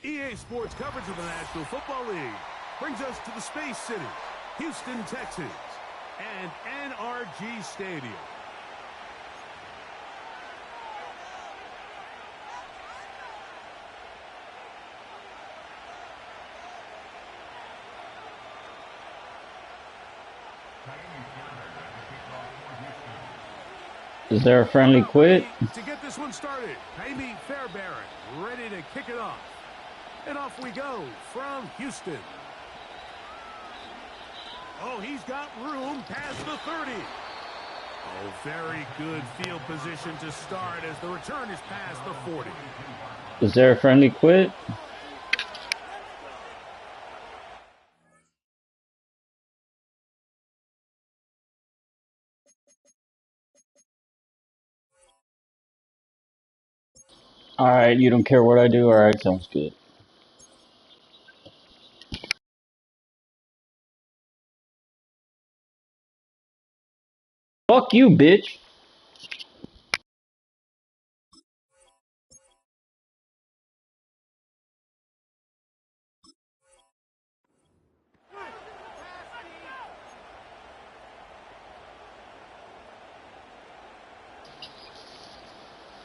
EA Sports coverage of the National Football League brings us to the Space City, Houston, Texas, and NRG Stadium. Is there a friendly quit? To get this one started, Amy Fairbairn ready to kick it off. And off we go from Houston. Oh, he's got room past the 30. Oh, very good field position to start as the return is past the 40. Is there a friendly quit? Alright, you don't care what I do? Alright, sounds good. Fuck you, bitch!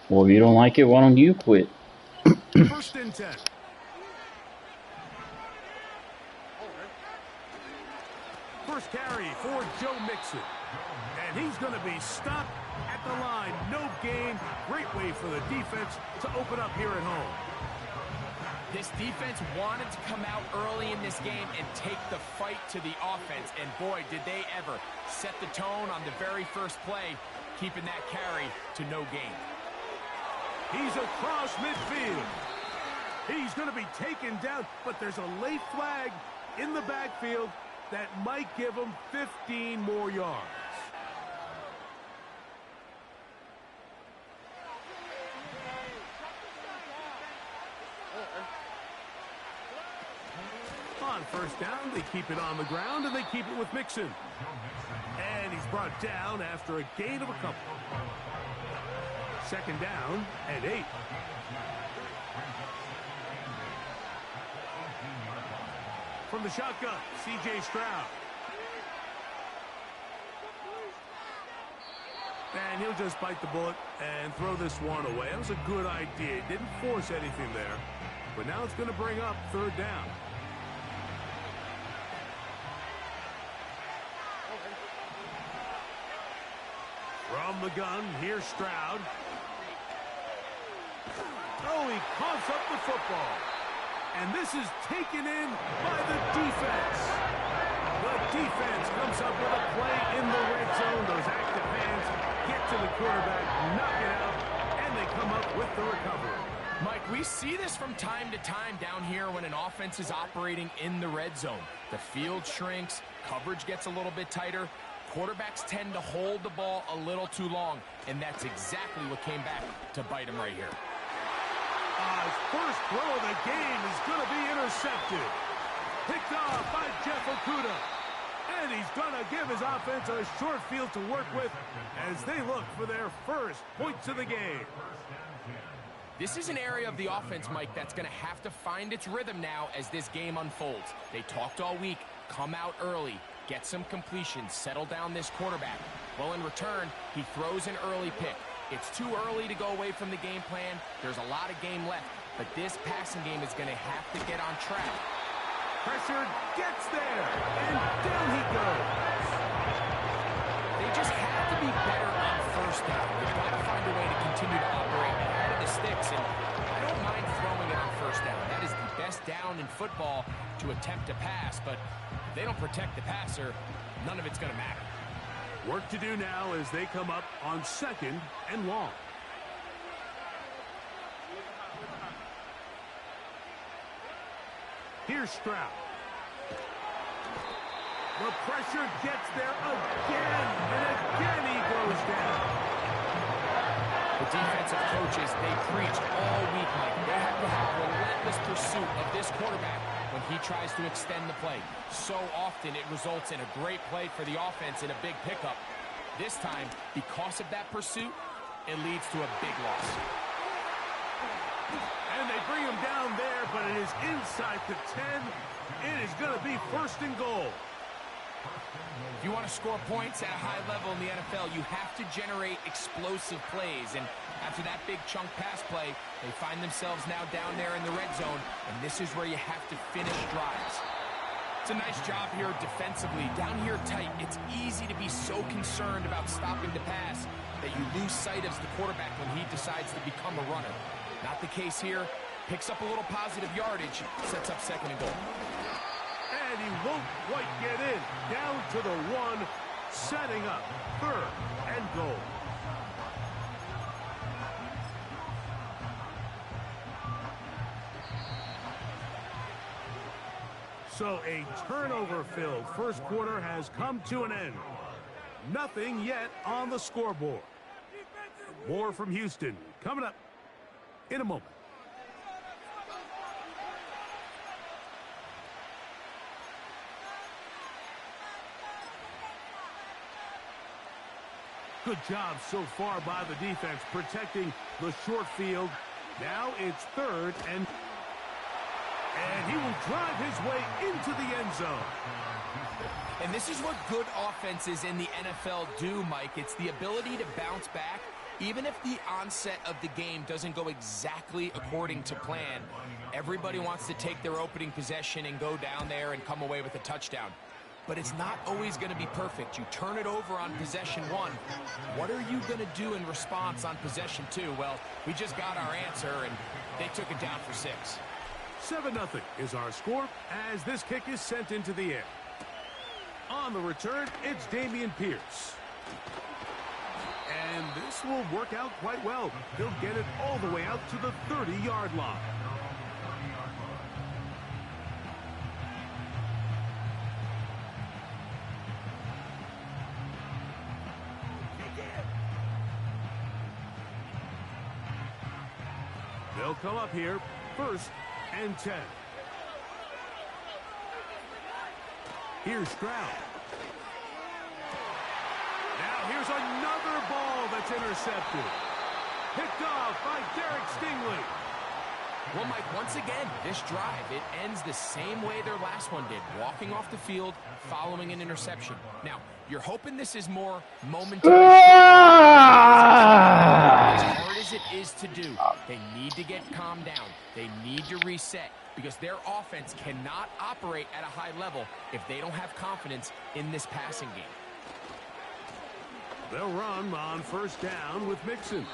Well, if you don't like it, why don't you quit? First and 10. First carry for Joe Mixon. And he's going to be stopped at the line. No gain. Great way for the defense to open up here at home. This defense wanted to come out early in this game and take the fight to the offense. And boy, did they ever set the tone on the very first play, keeping that carry to no gain. He's across midfield. He's going to be taken down, but there's a late flag in the backfield that might give him 15 more yards. On first down, they keep it on the ground, and they keep it with Mixon. And he's brought down after a gain of a couple. Second down and 8. From the shotgun, C.J. Stroud. And he'll just bite the bullet and throw this one away. That was a good idea. Didn't force anything there. But now it's going to bring up third down. From the gun, here's Stroud. Oh, he coughs up the football. And this is taken in by the defense. The defense comes up with a play in the red zone. Those active hands get to the quarterback, knock it out, and they come up with the recovery. Mike, we see this from time to time down here when an offense is operating in the red zone. The field shrinks, coverage gets a little bit tighter. Quarterbacks tend to hold the ball a little too long, and that's exactly what came back to bite him right here. His first throw of the game is going to be intercepted. Picked off by Jeff Okudah. And he's going to give his offense a short field to work with as they look for their first points of the game. This is an area of the offense, Mike, that's going to have to find its rhythm now as this game unfolds. They talked all week, come out early, get some completions, settle down this quarterback. Well, in return, he throws an early pick. It's too early to go away from the game plan. There's a lot of game left, but this passing game is going to have to get on track. Pressure gets there, and down he goes. They just have to be better on first down. They've got to find a way to continue to operate ahead of the sticks, and I don't mind throwing it on first down. That is the best down in football to attempt to pass, but if they don't protect the passer, none of it's going to matter. Work to do now as they come up on second and long. Here's Stroud. The pressure gets there again, and again he goes down. The defensive coaches, they preached all week, Mike. They have to have relentless pursuit of this quarterback when he tries to extend the play. So often it results in a great play for the offense and a big pickup. This time, because of that pursuit, it leads to a big loss. And they bring him down there, but it is inside the 10. It is going to be first and goal. If you want to score points at a high level in the NFL, you have to generate explosive plays. And after that big chunk pass play, they find themselves now down there in the red zone, and this is where you have to finish drives. It's a nice job here defensively. Down here tight, it's easy to be so concerned about stopping the pass that you lose sight of the quarterback when he decides to become a runner. Not the case here. Picks up a little positive yardage, sets up second and goal. And he won't quite get in. Down to the 1, setting up third and goal. So a turnover-filled first quarter has come to an end. Nothing yet on the scoreboard. More from Houston coming up in a moment. Good job so far by the defense protecting the short field. Now it's third and he will drive his way into the end zone. And this is what good offenses in the NFL do, Mike. It's the ability to bounce back. Even if the onset of the game doesn't go exactly according to plan, everybody wants to take their opening possession and go down there and come away with a touchdown. But it's not always going to be perfect. You turn it over on possession 1. What are you going to do in response on possession 2? Well, we just got our answer, and they took it down for 6. 7-0 is our score as this kick is sent into the air. On the return, it's Dameon Pierce. And this will work out quite well. He'll get it all the way out to the 30-yard line. They'll come up here, first and 10. Here's Stroud. Now here's another ball that's intercepted. Picked off by Derek Stingley. Well, Mike, once again, this drive, it ends the same way their last one did, walking off the field, following an interception. Now, you're hoping this is more momentary. As hard as it is to do, they need to get calmed down. They need to reset because their offense cannot operate at a high level if they don't have confidence in this passing game. They'll run on first down with Mixon.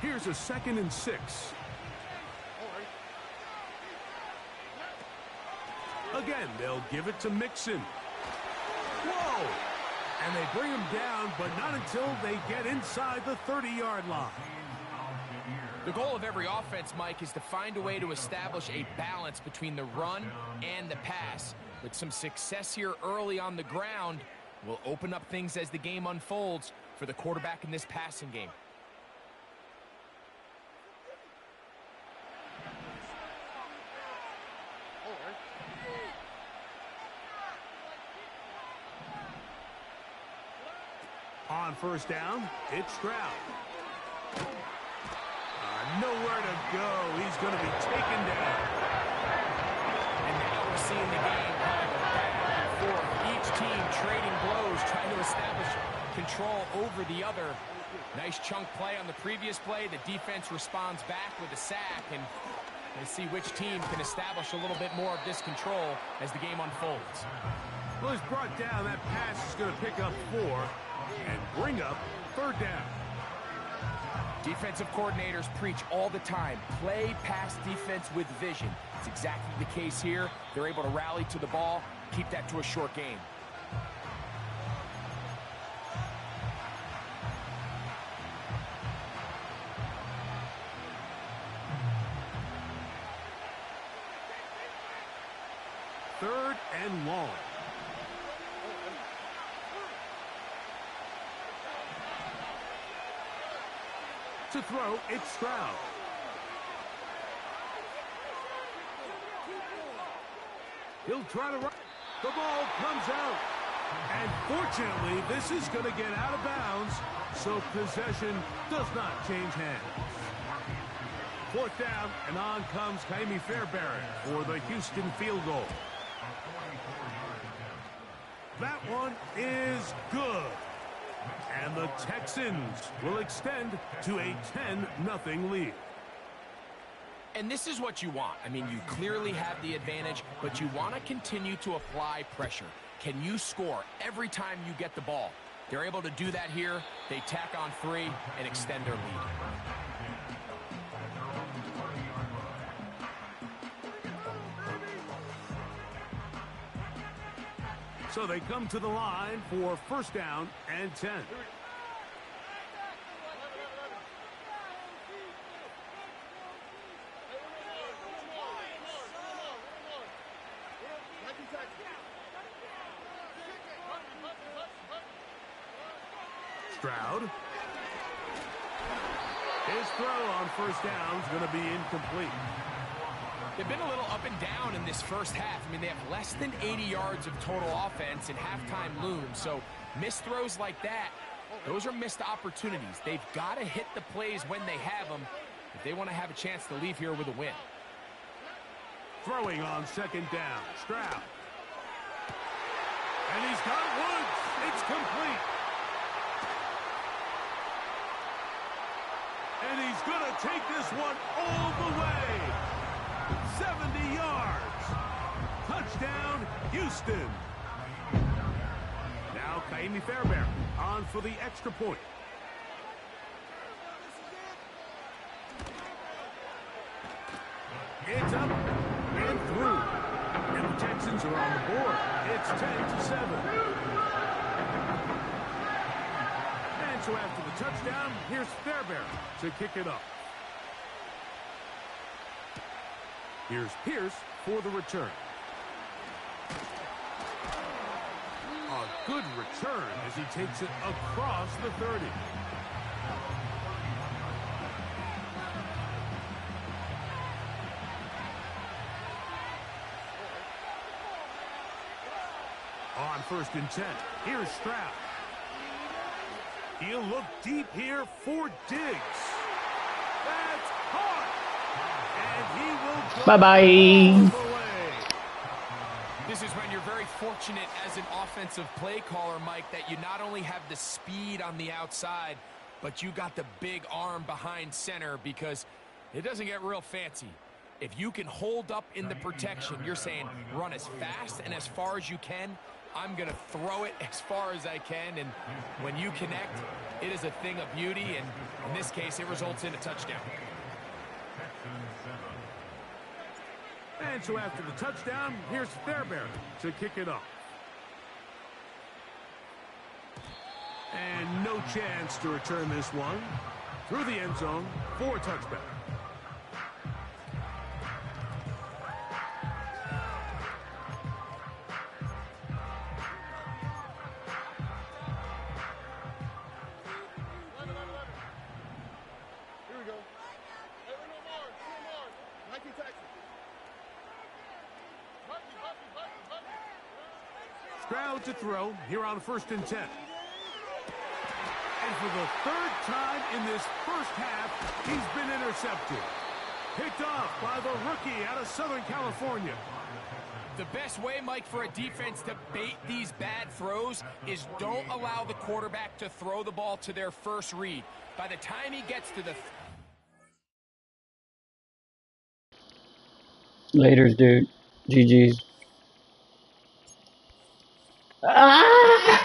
Here's a 2nd and 6. Again, they'll give it to Mixon. Whoa! And they bring him down, but not until they get inside the 30-yard line. The goal of every offense, Mike, is to find a way to establish a balance between the run and the pass. With some success here early on the ground, will open up things as the game unfolds for the quarterback in this passing game. On first down, it's Stroud. Nowhere to go. He's going to be taken down. And now we're seeing the game kind of back and forth. Each team trading blows, trying to establish control over the other. Nice chunk play on the previous play. The defense responds back with a sack, and let's see which team can establish a little bit more of this control as the game unfolds. Well, he's brought down. That pass is going to pick up 4 and bring up third down. Defensive coordinators preach all the time, play pass defense with vision. It's exactly the case here. They're able to rally to the ball, keep that to a short game. Third and long. To throw, it's Stroud. He'll try to run. The ball comes out. And fortunately, this is going to get out of bounds, so possession does not change hands. Fourth down, and on comes Kaimi Fairbairn for the Houston field goal. That one is good. And the Texans will extend to a 10-0 lead. And this is what you want. I mean, you clearly have the advantage, but you want to continue to apply pressure. Can you score every time you get the ball? They're able to do that here. They tack on 3 and extend their lead. So they come to the line for first down and 10. Stroud. His throw on first down is going to be incomplete. They've been a little up and down in this first half. I mean, they have less than 80 yards of total offense and halftime looms. So missed throws like that, those are missed opportunities. They've got to hit the plays when they have them if they want to have a chance to leave here with a win. Throwing on second down, Stroud. And he's got Woods. It's complete. And he's going to take this one all the way. 70 yards. Touchdown, Houston. Now Kaimi Fairbairn on for the extra point. It's up and through. And the Texans are on the board. It's 10-7. And so after the touchdown, here's Fairbairn to kick it up. Here's Pierce for the return. A good return as he takes it across the 30. On first and 10, here's Stroud. He'll look deep here for Diggs. That's caught. And he will go Bye-bye. all the way. This is when you're very fortunate as an offensive play caller, Mike, that you not only have the speed on the outside, but you got the big arm behind center, because it doesn't get real fancy. If you can hold up in the protection, you're saying run as fast and as far as you can. I'm going to throw it as far as I can, and when you connect, it is a thing of beauty, and in this case, it results in a touchdown. And so after the touchdown, here's Fairbairn to kick it off. And no chance to return this one. Through the end zone for a touchback. Stroud to throw here on first and 10. And for the third time in this first half, he's been intercepted. Picked off by the rookie out of Southern California. The best way, Mike, for a defense to bait these bad throws is don't allow the quarterback to throw the ball to their first read. By the time he gets to the... Laters, dude. GG's. Ah!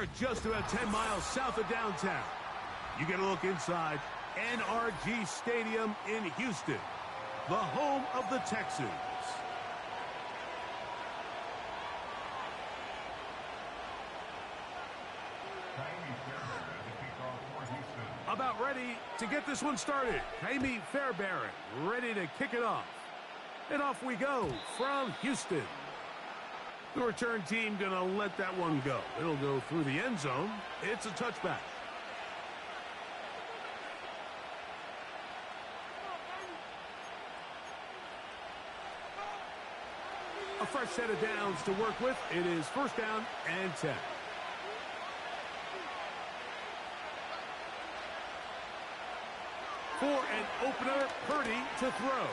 They're just about 10 miles south of downtown. You get a look inside NRG Stadium in Houston, the home of the Texans. About ready to get this one started. Jaime Fairbairn ready to kick it off. And off we go from Houston. The return team going to let that one go. It'll go through the end zone. It's a touchback. A fresh set of downs to work with. It is first down and 10. For an opener, Purdy to throw.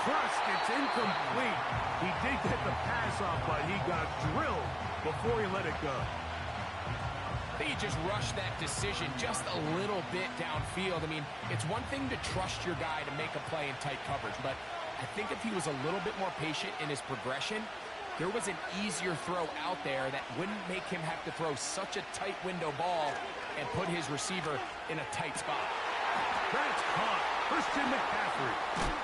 Crushed, it's incomplete. He did get the pass off, but he got drilled before he let it go. I think he just rushed that decision just a little bit downfield. I mean, it's one thing to trust your guy to make a play in tight coverage, but I think if he was a little bit more patient in his progression, there was an easier throw out there that wouldn't make him have to throw such a tight window ball and put his receiver in a tight spot. That's caught. Christian McCaffrey.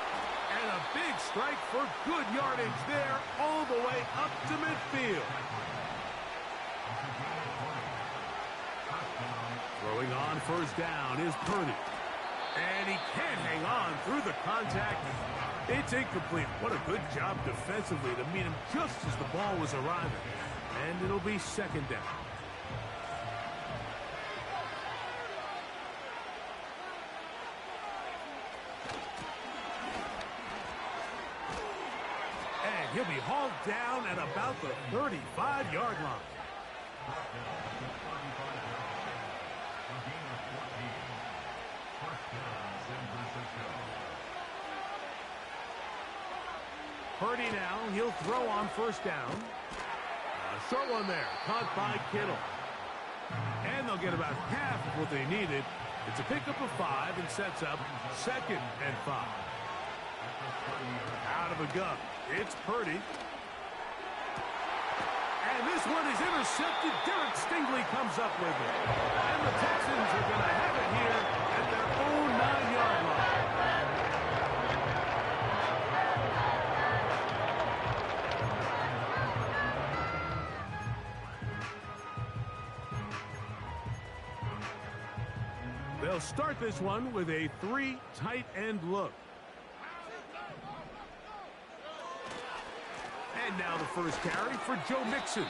And a big strike for good yardage there all the way up to midfield. Throwing on first down is Purdy. And he can't hang on through the contact. It's incomplete. What a good job defensively to meet him just as the ball was arriving. And it'll be second down. And he'll be hauled down at about the 35-yard line. Purdy now, he'll throw on first down. A short one there, caught by Kittle. And they'll get about half of what they needed. It's a pickup of 5 and sets up second and 5. Out of a gun, it's Purdy. And this one is intercepted. Derek Stingley comes up with it. And the Texans are going to have it here at their own 9-yard line. They'll start this one with a 3 tight end look. And now the first carry for Joe Mixon.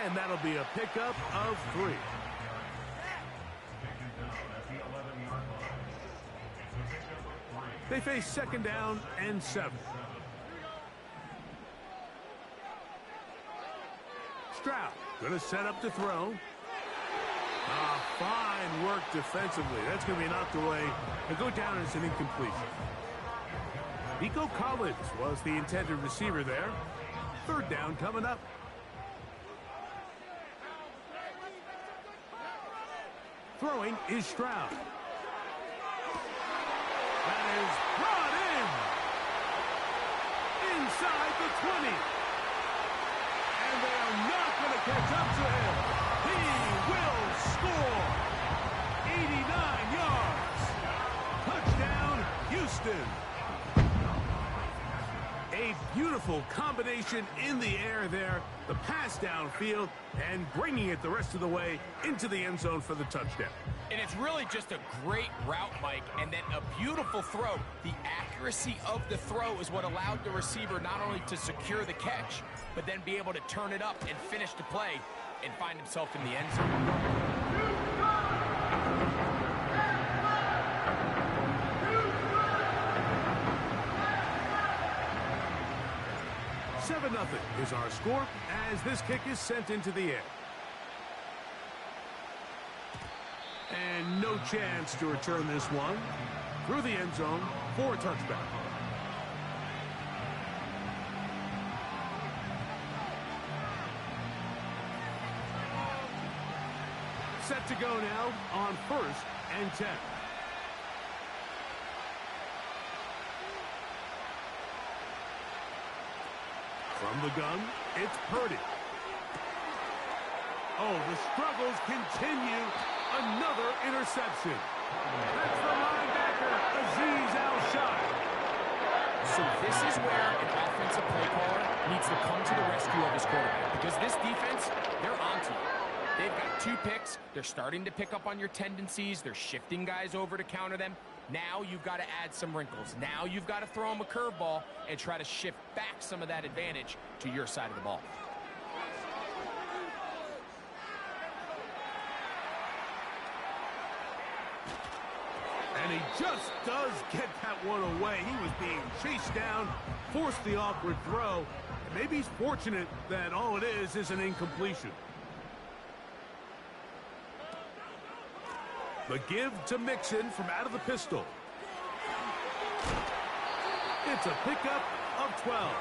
And that'll be a pickup of 3. They face second down and 7. Stroud going to set up to throw. Fine work defensively. That's going to be knocked away and go down as an incompletion. Nico Collins was the intended receiver there. Third down coming up. Throwing is Stroud. That is brought in. Inside the 20. And they are not going to catch up to him. He will score. 89 yards. Touchdown, Houston. A beautiful combination in the air there. The pass downfield and bringing it the rest of the way into the end zone for the touchdown. And it's really just a great route, Mike, and then a beautiful throw. The accuracy of the throw is what allowed the receiver not only to secure the catch, but then be able to turn it up and finish the play and find himself in the end zone. 7-0 is our score as this kick is sent into the air. And no chance to return this one through the end zone for a touchback. Set to go now on first and 10. From the gun, it's Purdy. Oh, the struggles continue. Another interception. That's the linebacker, Azeez Al-Shai. So this is where an offensive play caller needs to come to the rescue of his quarterback, because this defense, they're onto you. They've got 2 picks. They're starting to pick up on your tendencies. They're shifting guys over to counter them. Now you've got to add some wrinkles. Now you've got to throw them a curveball and try to shift back some of that advantage to your side of the ball. And he just does get that one away. He was being chased down, forced the awkward throw. And maybe he's fortunate that all it is an incompletion. The give to Mixon from out of the pistol. It's a pickup of 12.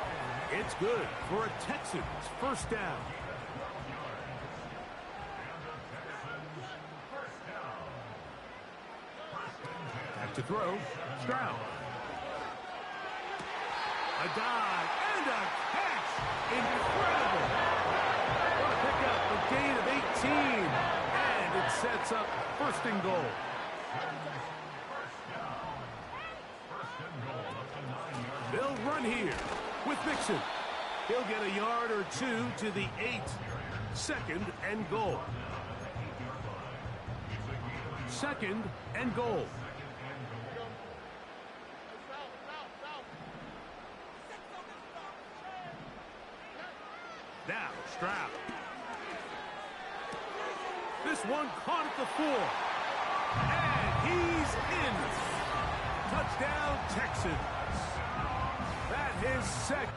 It's good for a Texans first down. Back to throw, Stroud. A dive and a catch. Incredible. What a pickup, a gain of 18. And it sets up first and goal. They'll run here with Mixon. He'll get a yard or 2 to the 8. Second and goal. Second and goal. Now, Stroud. This one caught at the 4. And he's in. Touchdown, Texans. That is second.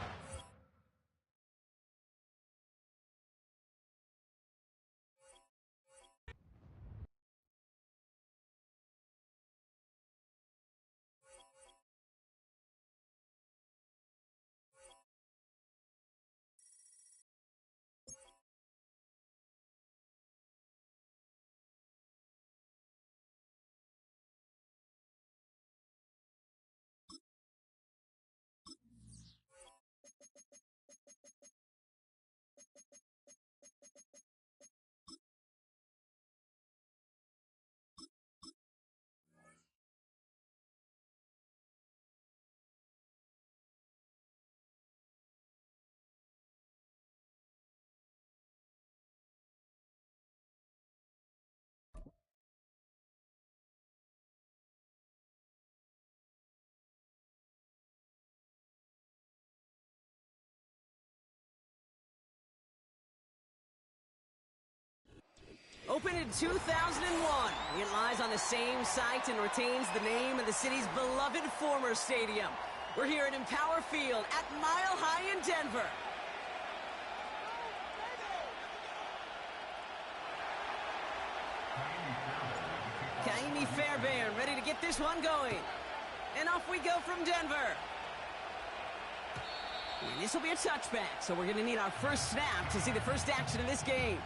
Opened in 2001, it lies on the same site and retains the name of the city's beloved former stadium. We're here at Empower Field at Mile High in Denver. Kaimi Fairbairn ready to get this one going. And off we go from Denver. And this will be a touchback, so we're going to need our first snap to see the first action of this game.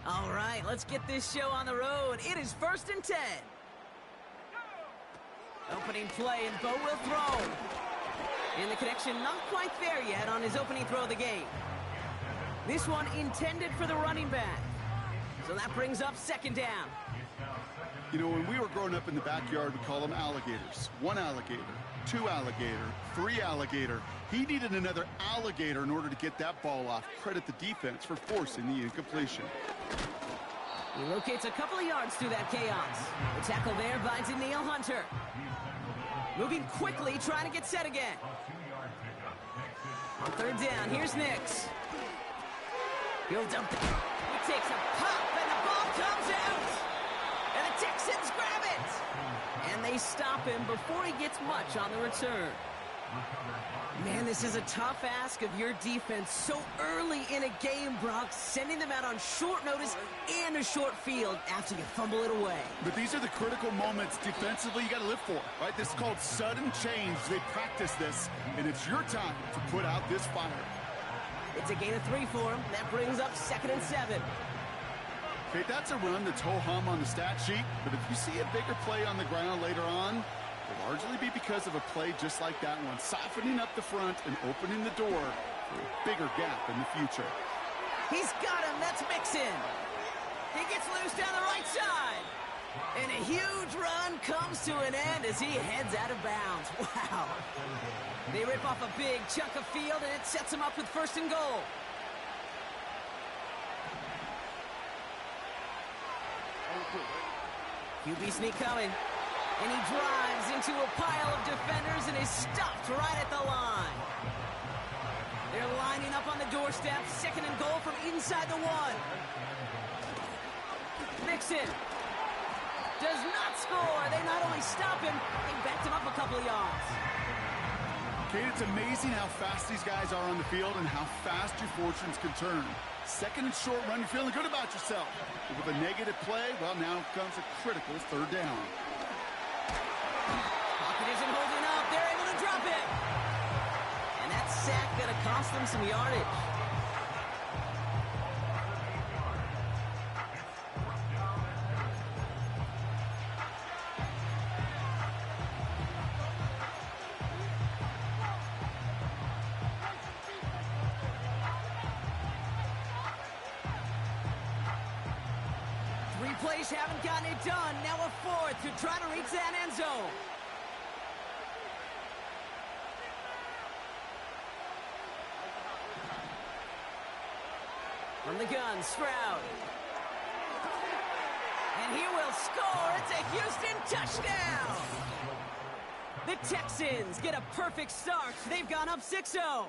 All right, let's get this show on the road. It is 1st and 10. Opening play, and Bo will throw. And the connection not quite there yet on his opening throw of the game. This one intended for the running back. So that brings up 2nd down. You know, when we were growing up in the backyard, we call them alligators. 1 alligator, 2 alligator, 3 alligator. He needed another alligator in order to get that ball off. Credit the defense for forcing the incompletion. He locates a couple of yards through that chaos. The tackle there by Danielle Hunter. Moving quickly, trying to get set again. On 3rd down, here's Nix. He'll dump it. He takes a pop, and the ball comes out. And the Texans grab it. And they stop him before he gets much on the return. Man, this is a tough ask of your defense so early in a game, Brock, sending them out on short notice and a short field after you fumble it away. But these are the critical moments defensively you got to live for, right? This is called sudden change. They practice this, and it's your time to put out this fire. It's a gain of 3 for him. That brings up 2nd and 7. Okay, that's a run that's ho-hum on the stat sheet, but if you see a bigger play on the ground later on, will largely be because of a play just like that one, softening up the front and opening the door for a bigger gap in the future. He's got him. That's Mixon. He gets loose down the right side. And a huge run comes to an end as he heads out of bounds. Wow. They rip off a big chunk of field, and it sets him up with 1st and goal. QB sneak coming. And he drives into a pile of defenders and is stopped right at the line. They're lining up on the doorstep. 2nd and goal from inside the 1. Mixon does not score. They not only stop him, they backed him up a couple of yards. Kate, it's amazing how fast these guys are on the field and how fast your fortunes can turn. 2nd and short run, you're feeling good about yourself. But with a negative play, well, now comes a critical 3rd down. Pocket isn't holding up. They're able to drop it. And that sack going to cost them some yardage. Plays haven't gotten it done. Now a 4th to try to reach that end zone. From the gun, Stroud. And he will score. It's a Houston touchdown. The Texans get a perfect start. They've gone up 6-0.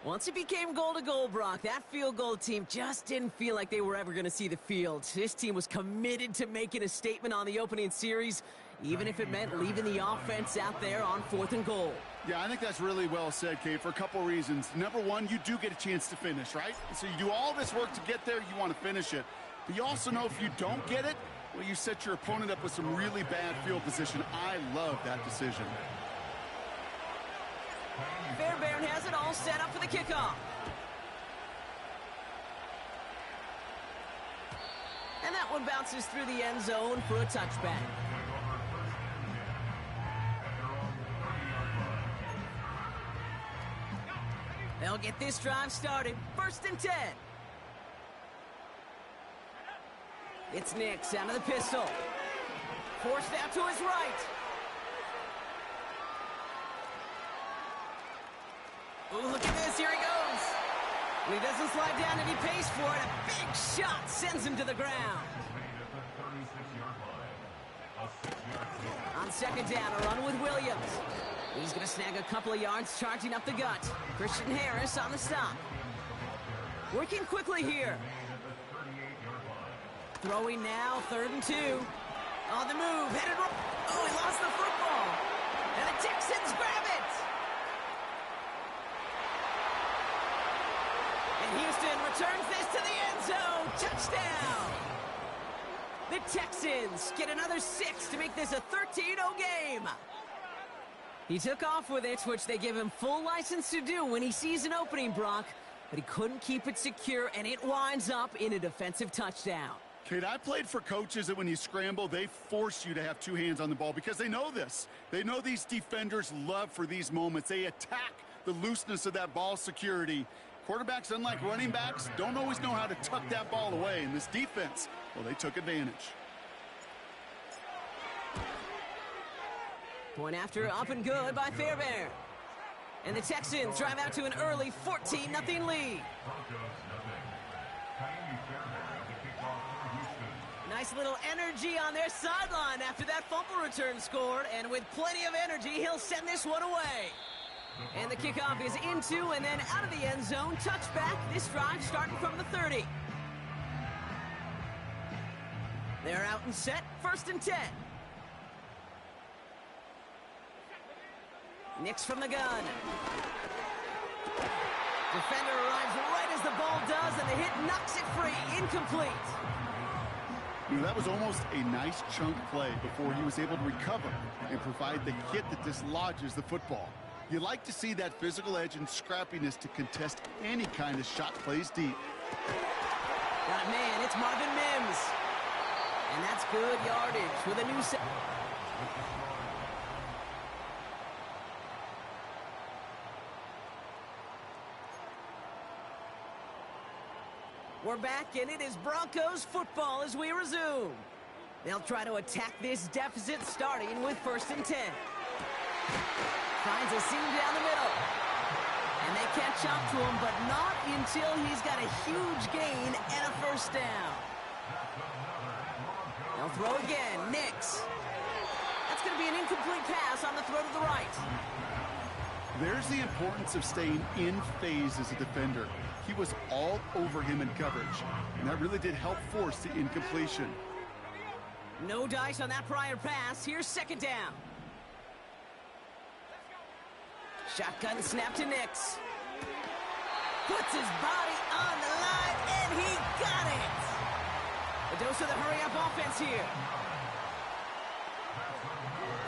Once it became goal-to-goal, Brock, that field goal team just didn't feel like they were ever going to see the field. This team was committed to making a statement on the opening series, even if it meant leaving the offense out there on 4th and goal. Yeah, I think that's really well said, Kate, for a couple reasons. Number one, you do get a chance to finish, right? So you do all this work to get there, you want to finish it. But you also know if you don't get it, well, you set your opponent up with some really bad field position. I love that decision. Fairbairn has it all set up for the kickoff. And that one bounces through the end zone for a touchback. They'll get this drive started. 1st and 10. It's Nix out of the pistol. Forced out to his right. Ooh, look at this. Here he goes. And he doesn't slide down, and he pays for it. A big shot sends him to the ground. On 2nd down, a run with Williams. He's going to snag a couple of yards, charging up the gut. Christian Harris on the stop. Working quickly here. Throwing now, 3rd and 2. On the move, headed. Oh, he lost the football. And the Texans grab it. And Houston returns this to the end zone. Touchdown. The Texans get another 6 to make this a 13-0 game. He took off with it, which they give him full license to do when he sees an opening, Brock. But he couldn't keep it secure, and it winds up in a defensive touchdown. Kate, I played for coaches that when you scramble, they force you to have 2 hands on the ball because they know this. They know these defenders love for these moments. They attack the looseness of that ball security. Quarterbacks, unlike running backs, don't always know how to tuck that ball away. In this defense, well, they took advantage. Point after, up and good by Fairbairn. And the Texans drive out to an early 14-0 lead. Nice little energy on their sideline after that fumble return scored. And with plenty of energy, he'll send this one away. And the kickoff is into and then out of the end zone. Touchback. This drive starting from the 30. They're out and set. 1st and 10. Nix from the gun. Defender arrives right as the ball does, and the hit knocks it free. Incomplete. You know, that was almost a nice chunk play before he was able to recover and provide the hit that dislodges the football. You like to see that physical edge and scrappiness to contest any kind of shot plays deep. Got it, man. It's Marvin Mims. And that's good yardage with a new set. We're back, and it is Broncos football as we resume. They'll try to attack this deficit, starting with 1st and 10. Finds a seam down the middle. And they catch up to him, but not until he's got a huge gain and a 1st down. They'll throw again. Nix. That's going to be an incomplete pass on the throw to the right. There's the importance of staying in phase as a defender. He was all over him in coverage, and that really did help force the incompletion. No dice on that prior pass. Here's 2nd down. Shotgun snap to Nix. Puts his body on the line, and he got it. A dose of the hurry-up offense here.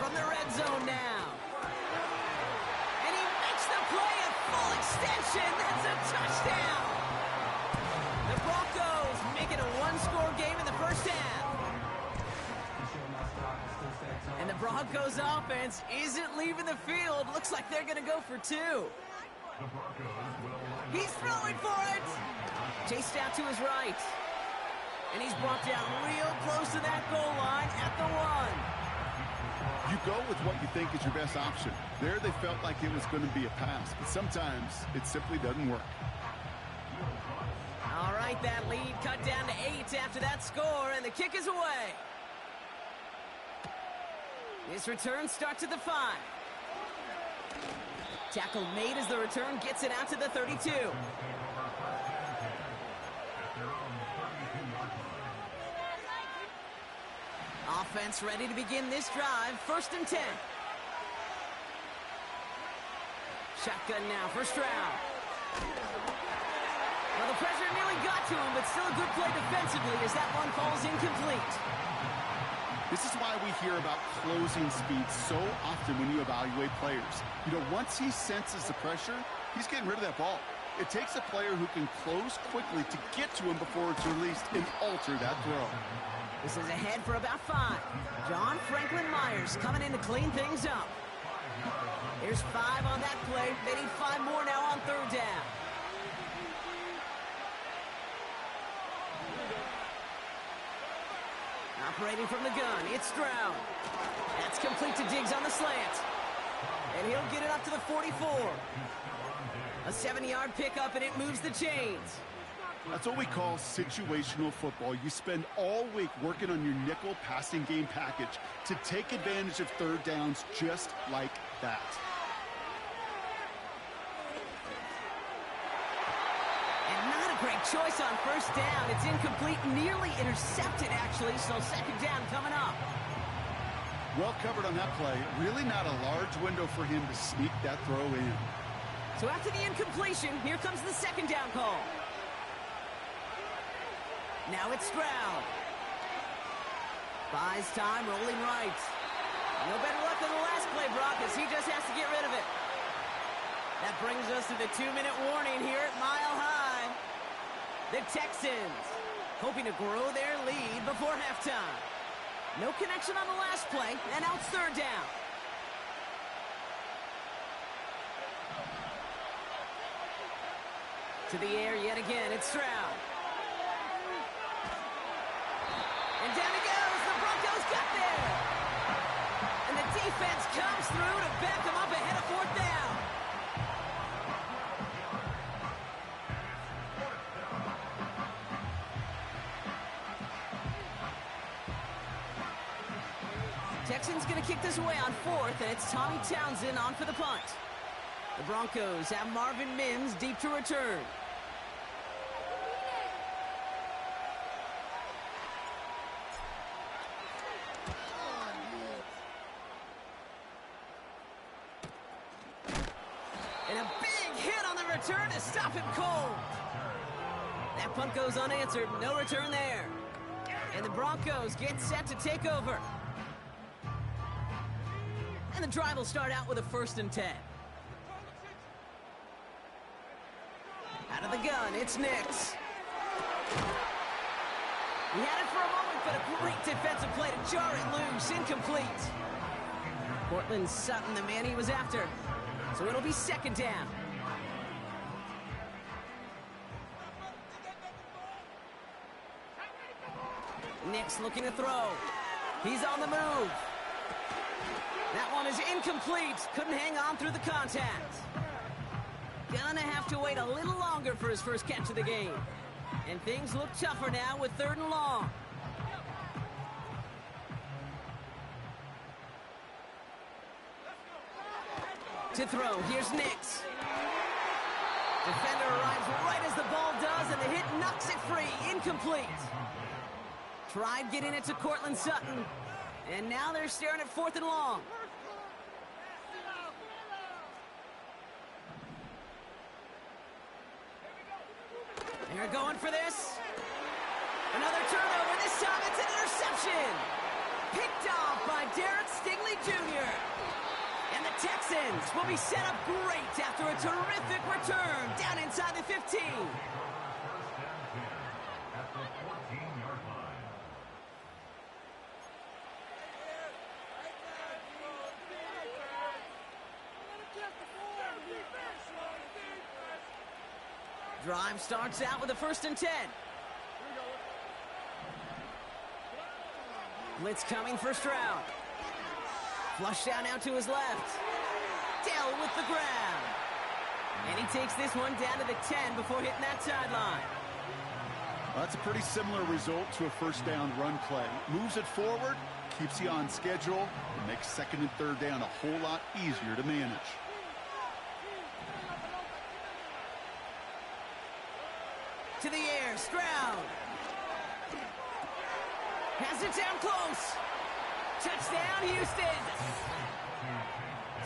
From the red zone now. And he makes the play at full extension. That's a touchdown. The Broncos make it a one-score game in the 1st half. And the Broncos offense isn't leaving the field. Looks like they're going to go for 2. He's throwing for it. Chased out to his right. And he's brought down real close to that goal line at the 1. You go with what you think is your best option. There they felt like it was going to be a pass, but sometimes it simply doesn't work. All right, that lead cut down to 8 after that score, and the kick is away. This return starts at the 5. Tackle made as the return gets it out to the 32. Offense ready to begin this drive. 1st and 10. Shotgun now, 1st round. Well, the pressure nearly got to him, but still a good play defensively as that one falls incomplete. This is why we hear about closing speed so often when you evaluate players. You know, once he senses the pressure, he's getting rid of that ball. It takes a player who can close quickly to get to him before it's released and alter that throw. This is ahead for about 5. John Franklin Myers coming in to clean things up. There's 5 on that play. They need 5 more now on 3rd down. Operating from the gun, it's Stroud. That's complete to Diggs on the slant. And he'll get it up to the 44. A 7-yard pickup, and it moves the chains. That's what we call situational football. You spend all week working on your nickel passing game package to take advantage of 3rd downs just like that. And not a great choice on 1st down. It's incomplete, nearly intercepted, actually, so 2nd down coming up. Well covered on that play. Really not a large window for him to sneak that throw in. So after the incompletion, here comes the 2nd down call. Now it's Stroud. Buys time, rolling right. No better luck than the last play, Brock, as he just has to get rid of it. That brings us to the 2-minute warning here at Mile High. The Texans hoping to grow their lead before halftime. No connection on the last play, and now it's 3rd down. To the air yet again, it's Stroud. And down he goes. The Broncos got there. And the defense comes through to back them up ahead of 4th down. Texans going to kick this away on 4th, and it's Tommy Townsend on for the punt. The Broncos have Marvin Mims deep to return. And a big hit on the return to stop him cold. That punt goes unanswered. No return there. And the Broncos get set to take over. And the drive will start out with a 1st and 10. Out of the gun, it's Nix. He had it for a moment, but a great defensive play to jar it loose. Incomplete. Cortland Sutton, the man he was after. So it'll be 2nd down. Nix looking to throw. He's on the move. That one is incomplete. Couldn't hang on through the contact. Gonna have to wait a little longer for his first catch of the game. And things look tougher now with 3rd and long. To throw, here's Nix. Defender arrives right as the ball does, and the hit knocks it free. Incomplete. Tried getting it to Cortland Sutton, and now they're staring at 4th and long. They're going for this. Another turnover. This time it's an interception. Picked off by Derek Stingley Jr. And the Texans will be set up great after a terrific return down inside the 15. Drive starts out with a 1st and 10. Blitz coming, first round. Flush down out to his left. Dell with the grab. And he takes this one down to the 10 before hitting that sideline. Well, that's a pretty similar result to a 1st down run play. Moves it forward, keeps you on schedule, and makes 2nd and 3rd down a whole lot easier to manage. To the air, Stroud. Has it down close. Touchdown, Houston.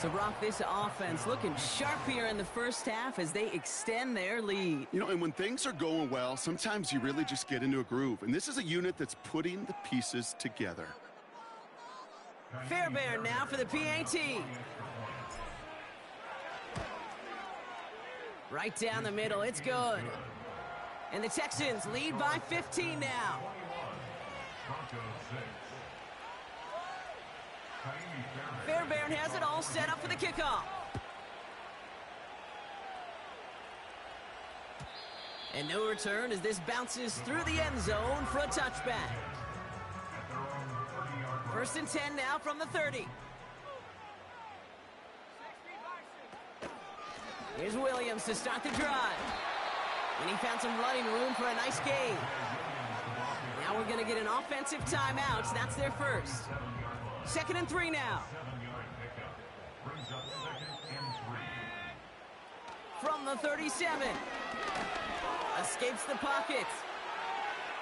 So, Brock, this offense looking sharp here in the first half as they extend their lead. You know, and when things are going well, sometimes you really just get into a groove. And this is a unit that's putting the pieces together. Fairbairn now for the PAT. Right down the middle, it's good. And the Texans lead by 15 now. Fairbairn has it all set up for the kickoff. And no return as this bounces through the end zone for a touchback. 1st and 10 now from the 30. Here's Williams to start the drive. And he found some running room for a nice gain. Now we're going to get an offensive timeout. So that's their first. 2nd and 3 now. From the 37. Escapes the pocket.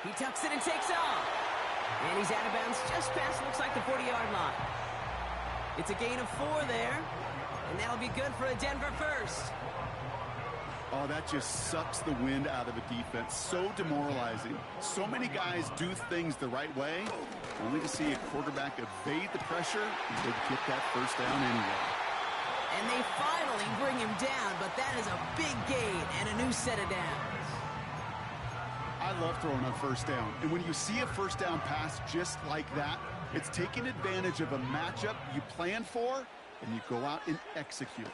He tucks it and takes off. And he's out of bounds just past, looks like, the 40-yard line. It's a gain of 4 there. And that'll be good for a Denver first. Oh, that just sucks the wind out of a defense. So demoralizing. So many guys do things the right way, only to see a quarterback evade the pressure and they get that 1st down anyway. And they finally bring him down, but that is a big gain and a new set of downs. I love throwing on 1st down. And when you see a 1st down pass just like that, it's taking advantage of a matchup you plan for, and you go out and execute.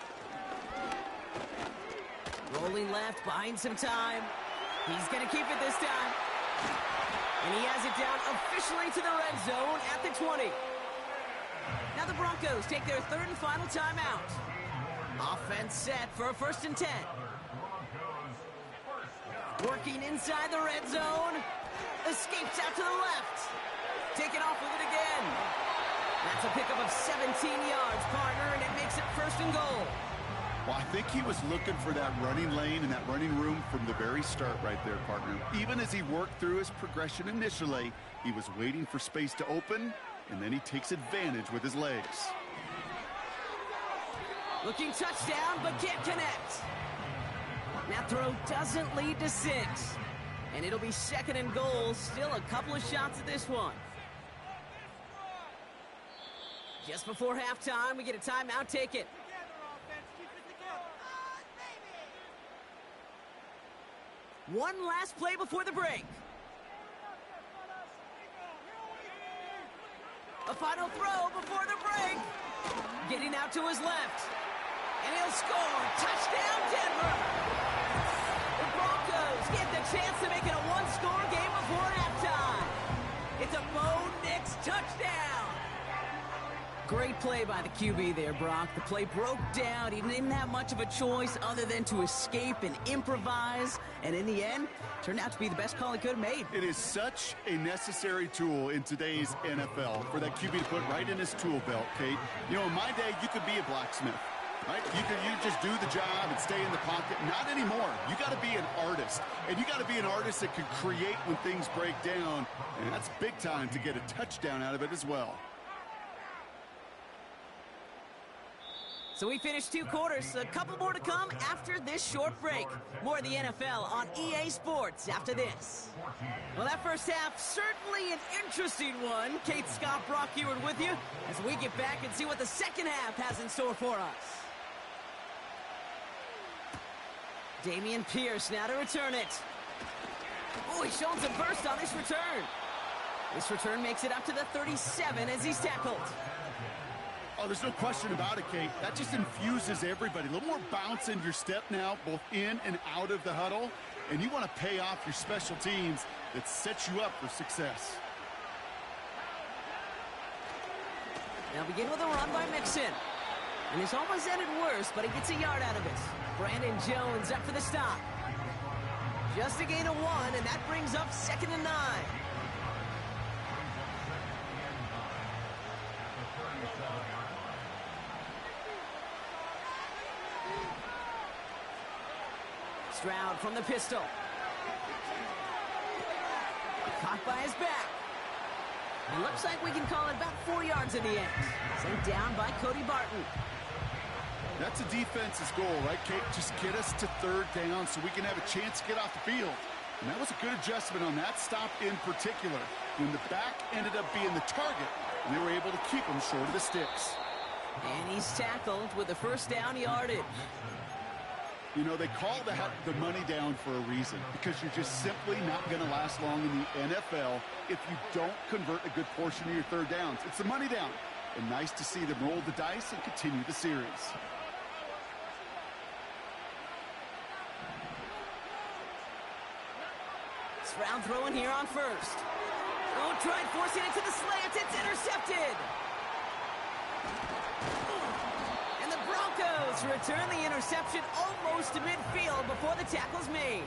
Rolling left, buying some time. He's going to keep it this time. And he has it down officially to the red zone at the 20. Now the Broncos take their 3rd and final timeout. Offense set for a 1st and 10. Working inside the red zone. Escapes out to the left. Taking off with it again. That's a pickup of 17 yards, partner, and it makes it 1st and goal. Well, I think he was looking for that running lane and that running room from the very start right there, partner. Even as he worked through his progression initially, he was waiting for space to open, and then he takes advantage with his legs. Looking touchdown, but can't connect. That throw doesn't lead to 6. And it'll be 2nd and goal. Still a couple of shots at this one. Just before halftime, we get a timeout taken. One last play before the break. A final throw before the break. Getting out to his left. And he'll score. Touchdown, Denver. The Broncos get the chance to make it a one-score game before halftime. It's a Great play by the QB there, Brock. The play broke down. He didn't have much of a choice other than to escape and improvise. And in the end, turned out to be the best call he could have made. It is such a necessary tool in today's NFL for that QB to put right in his tool belt, Kate. You know, in my day, you could be a blacksmith, right? You just do the job and stay in the pocket. Not anymore. You got to be an artist. And you got to be an artist that can create when things break down. And that's big time to get a touchdown out of it as well. So we finished 2 quarters. A couple more to come after this short break. More of the NFL on EA Sports after this. Well, that first half, certainly an interesting one. Kate, Scott, Brock Ewart with you as we get back and see what the second half has in store for us. Dameon Pierce now to return it. Oh, he's showing some burst on this return. This return makes it up to the 37 as he's tackled. Oh, there's no question about it, Kate. That just infuses everybody. A little more bounce in your step now, both in and out of the huddle. And you want to pay off your special teams that sets you up for success. Now begin with a run by Mixon. And this almost ended worse, but he gets a yard out of it. Brandon Jones up for the stop. Just a gain of 1, and that brings up 2nd and 9. Stroud from the pistol. Caught by his back. It looks like we can call it about 4 yards in the end. Sent down by Cody Barton. That's a defense's goal, right, Kate? Just get us to 3rd down so we can have a chance to get off the field. And that was a good adjustment on that stop in particular, when the back ended up being the target, and they were able to keep him short of the sticks. And he's tackled with the 1st down yardage. You know, they call that the money down for a reason, because you're just simply not going to last long in the NFL if you don't convert a good portion of your 3rd downs. It's the money down. And nice to see them roll the dice and continue the series. Stroud throwing here on 1st. Oh, tried forcing it to the slant. It's intercepted. And the Broncos return the interception almost to midfield before the tackle's made.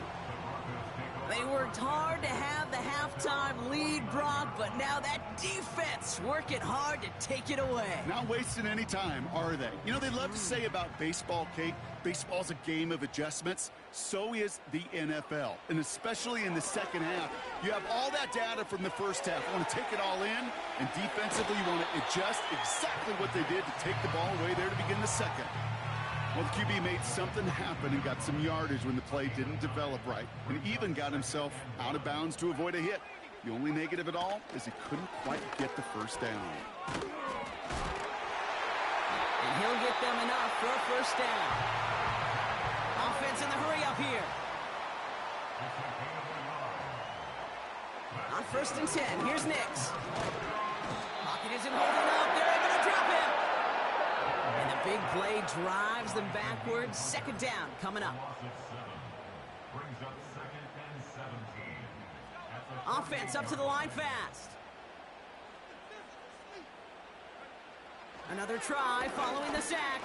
They worked hard to have the halftime lead, Brock, but now that defense working hard to take it away. Not wasting any time, are they? You know, they love to say about baseball, Kate, baseball's a game of adjustments. So is the NFL, and especially in the second half. You have all that data from the first half. You want to take it all in, and defensively you want to adjust exactly what they did to take the ball away there to begin the second. Well, the QB made something happen and got some yardage when the play didn't develop right, and even got himself out of bounds to avoid a hit. The only negative at all is he couldn't quite get the 1st down. And he'll get them enough for a 1st down. Offense in the hurry up here. On 1st and 10, here's Nix. Pocket isn't holding up. They're able to drop him. And the big play drives them backwards. 2nd down coming up. Offense up to the line fast. Another try following the sack.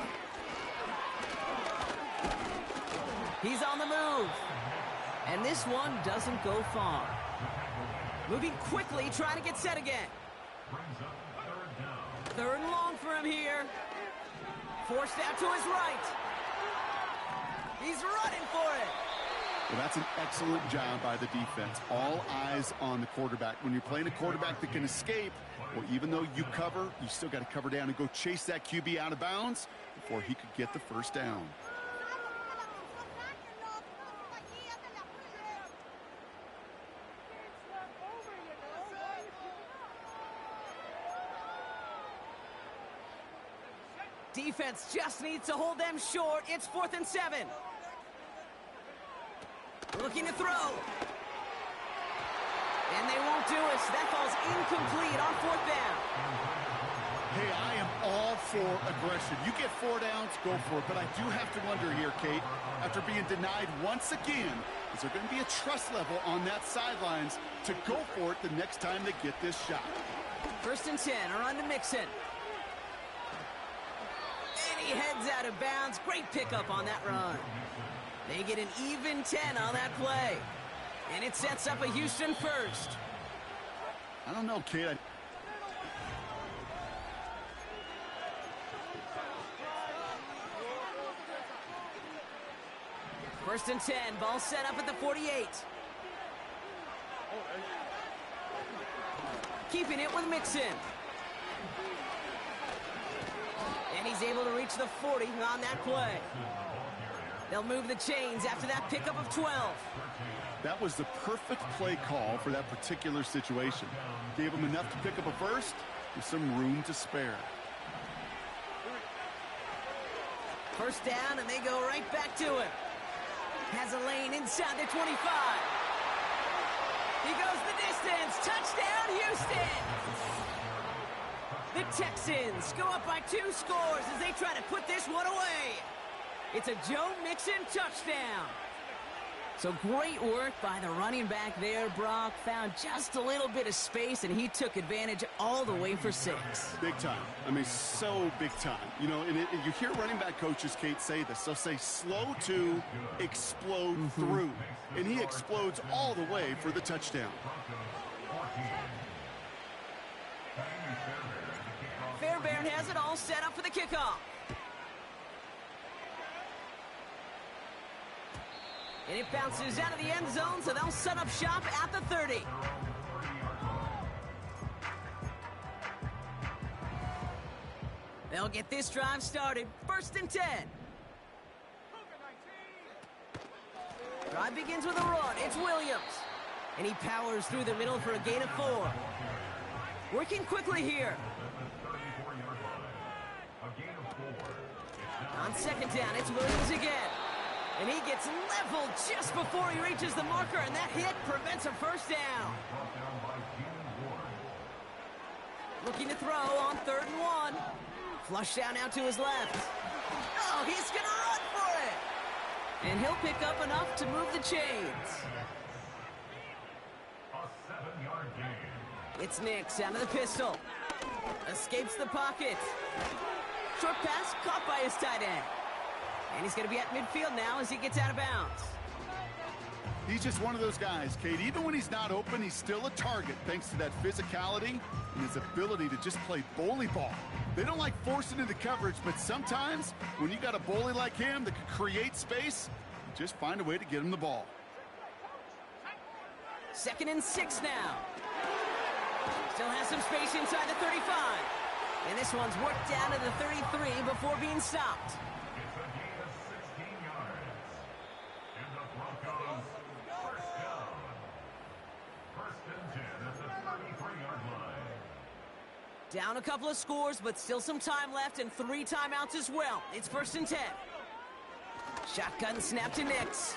He's on the move. And this one doesn't go far. Moving quickly, trying to get set again. 3rd and long for him here. Forced out to his right. He's running for it. Well, that's an excellent job by the defense. All eyes on the quarterback. When you're playing a quarterback that can escape, well, even though you cover, you still got to cover down and go chase that QB out of bounds before he could get the 1st down. Defense just needs to hold them short. It's 4th and 7. Looking to throw. And they won't do it. That falls incomplete on 4th down. Hey, I am all for aggression. You get 4 downs, go for it. But I do have to wonder here, Kate, after being denied once again, is there going to be a trust level on that sidelines to go for it the next time they get this shot? 1st and 10, a run to Mixon. he heads out of bounds. Great pickup on that run. They get an even 10 on that play. And it sets up a Houston first. I don't know, kid. First and 10, ball set up at the 48. Keeping it with Mixon. And he's able to reach the 40 on that play. They'll move the chains after that pickup of 12. That was the perfect play call for that particular situation. Gave him enough to pick up a first with some room to spare. First down, and they go right back to him. Has a lane inside the 25. He goes the distance. Touchdown, Houston! The Texans go up by 2 scores as they try to put this one away. It's a Joe Mixon touchdown. So great work by the running back there, Brock. Found just a little bit of space, and he took advantage all the way for 6. Big time. I mean, so big time. You know, and you hear running back coaches, Kate, say this. They'll say slow to explode through. And he explodes all the way for the touchdown. Fairbairn has it all set up for the kickoff. And it bounces out of the end zone, so they'll set up shop at the 30. They'll get this drive started. First and 10. Drive begins with a run. It's Williams. And he powers through the middle for a gain of 4. Working quickly here. On second down, it's Williams again. And he gets leveled just before he reaches the marker, and that hit prevents a first down. Looking to throw on 3rd and 1. Flush down out to his left. Oh, he's going to run for it. And he'll pick up enough to move the chains. It's Nix out of the pistol. Escapes the pocket. Short pass caught by his tight end. And he's going to be at midfield now as he gets out of bounds. He's just one of those guys, Kate. Even when he's not open, he's still a target thanks to that physicality and his ability to just play bully ball. They don't like forcing into coverage, but sometimes when you got a bully like him that can create space, you just find a way to get him the ball. 2nd and 6 now. Still has some space inside the 35. And this one's worked down to the 33 before being stopped. Down a couple of scores, but still some time left and 3 timeouts as well. It's 1st and 10. Shotgun snap to Nix.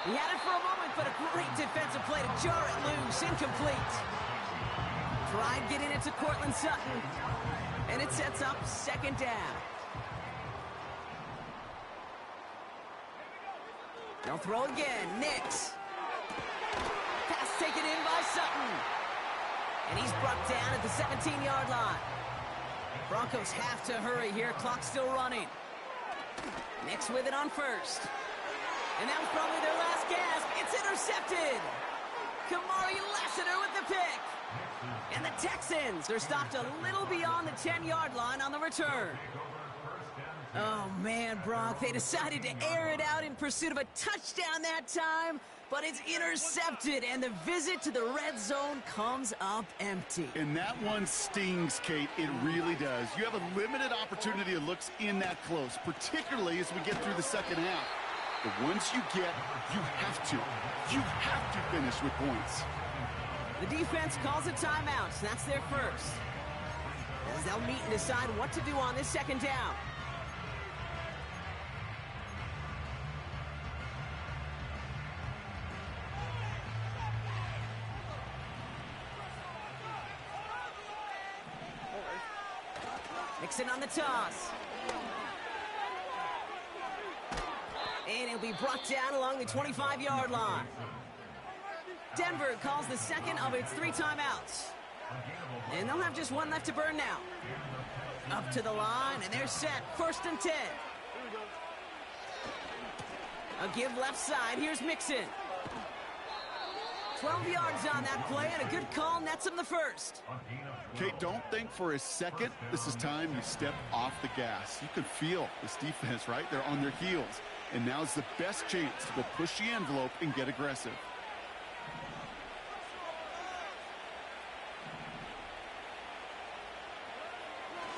He had it for a moment, but a great defensive play to jar it loose. Incomplete. Tried getting it to Cortland Sutton, and it sets up 2nd down. They'll throw again. Nix. Pass taken in by Sutton. And he's brought down at the 17-yard line. Broncos have to hurry here. Clock still running. Nix with it on 1st. And that was probably their last gasp. It's intercepted. Kamari Lassiter with the pick. And the Texans are stopped a little beyond the 10-yard line on the return. Oh, man, Brock, they decided to air it out in pursuit of a touchdown that time, but it's intercepted, and the visit to the red zone comes up empty. And that one stings, Kate. It really does. You have a limited opportunity to look in that close, particularly as we get through the second half. But once you get, you have to finish with points. The defense calls a timeout. That's their first. As they'll meet and decide what to do on this 2nd down. Nixon on the toss. And he'll be brought down along the 25-yard line. Denver calls the 2nd of its 3 timeouts. And they'll have just 1 left to burn now. Up to the line, and they're set. 1st and 10. A give left side. Here's Mixon. 12 yards on that play, and a good call nets him the first. Kate, don't think for a second this is time you step off the gas. You can feel this defense, right? They're on their heels. And now's the best chance to go push the envelope and get aggressive.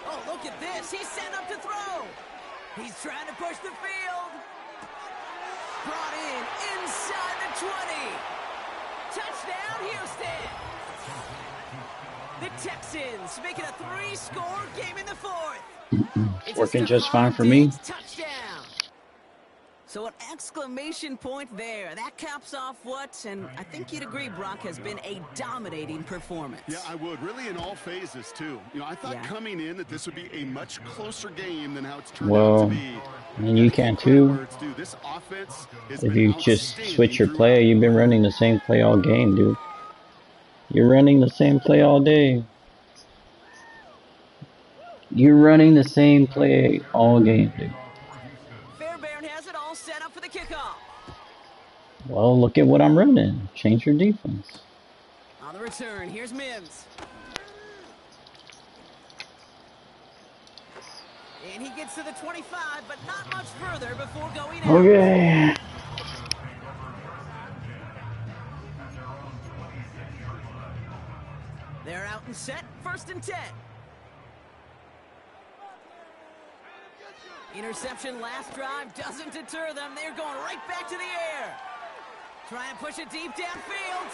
Oh, look at this. He's set up to throw. He's trying to push the field. Brought in inside the 20. Touchdown, Houston. The Texans make it a 3-score game in the 4th. It's working just fine for me. Touchdown. So an exclamation point there. That caps off what, and I think you'd agree, Brock, has been a dominating performance. Yeah, I would. Really in all phases, too. You know, I thought coming in that this would be a much closer game than how it's turned out to be. And you can too. This offense if you just switch your play, you've been running the same play all game, dude. You're running the same play all day. You're running the same play all game, dude. Fairbairn has it all set up for the kickoff. Well, look at what I'm running. Change your defense. On the return, here's Mims. And he gets to the 25, but not much further before going out. Okay. They're out and set. 1st and 10. Interception last drive doesn't deter them. They're going right back to the air. Trying to push it deep downfield.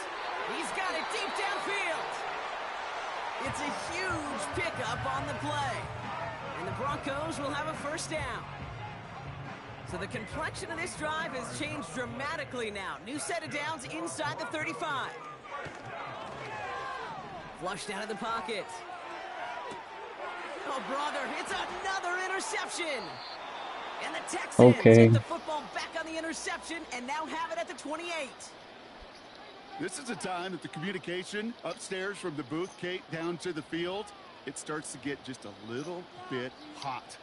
He's got it deep downfield. It's a huge pickup on the play. And the Broncos will have a 1st down. So the complexion of this drive has changed dramatically now. New set of downs inside the 35. Flushed out of the pocket. Oh, brother, it's another interception. And the Texans take the football back on the interception and now have it at the 28. This is a time that the communication upstairs from the booth, Kate, down to the field, it starts to get just a little bit hot.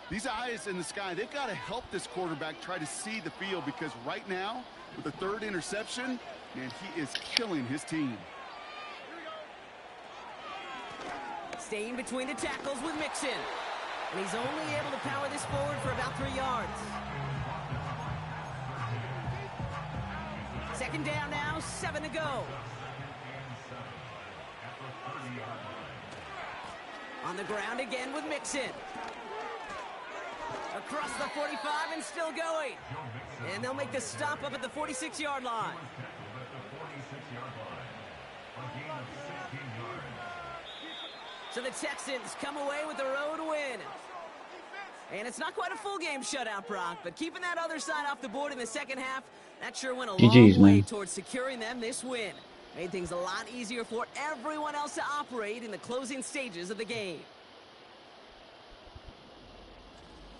These eyes in the sky, they've got to help this quarterback try to see the field, because right now, with the 3rd interception, man, he is killing his team. Staying between the tackles with Mixon. And he's only able to power this forward for about 3 yards. 2nd down now, 7 to go. On the ground again with Mixon. Across the 45 and still going. And they'll make the stop up at the 46-yard line. So the Texans come away with the road win. And it's not quite a full game shutout, Brock, but keeping that other side off the board in the 2nd half, that sure went a long way towards securing them this win. Made things a lot easier for everyone else to operate in the closing stages of the game.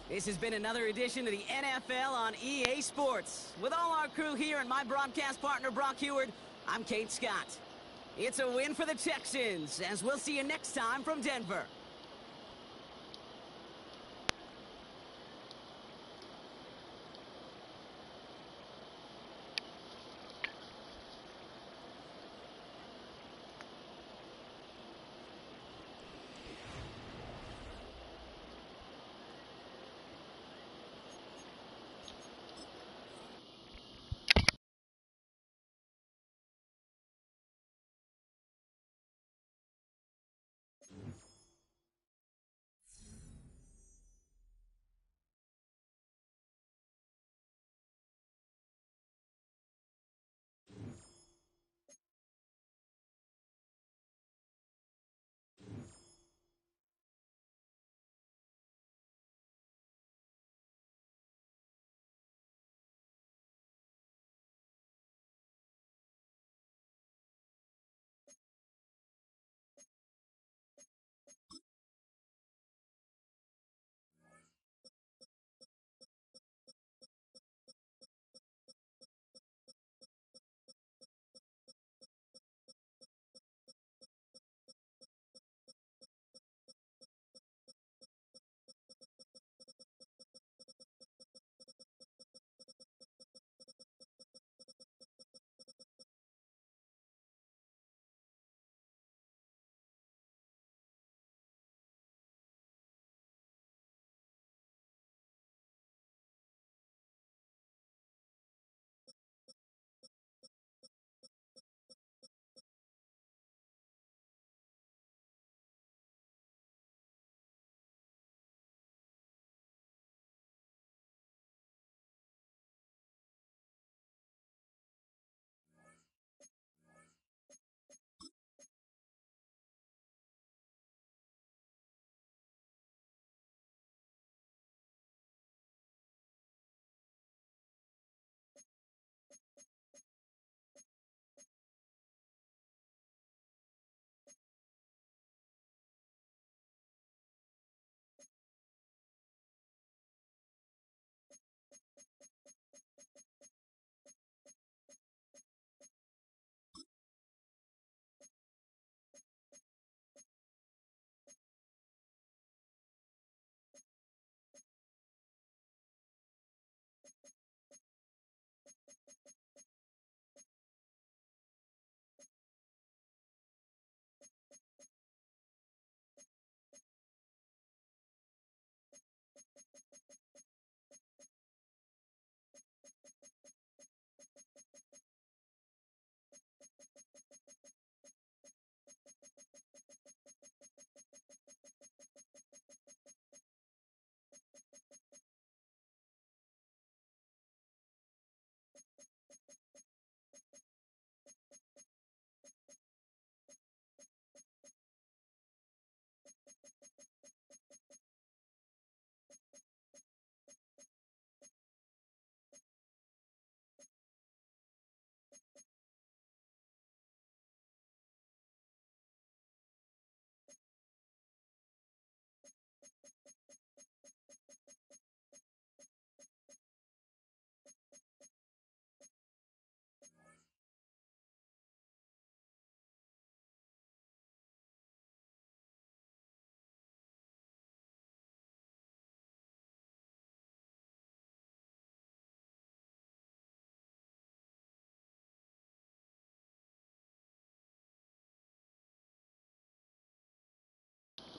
This has been another edition of the NFL on EA Sports. With all our crew here and my broadcast partner, Brock Heward, I'm Kate Scott. It's a win for the Texans, as we'll see you next time from Denver.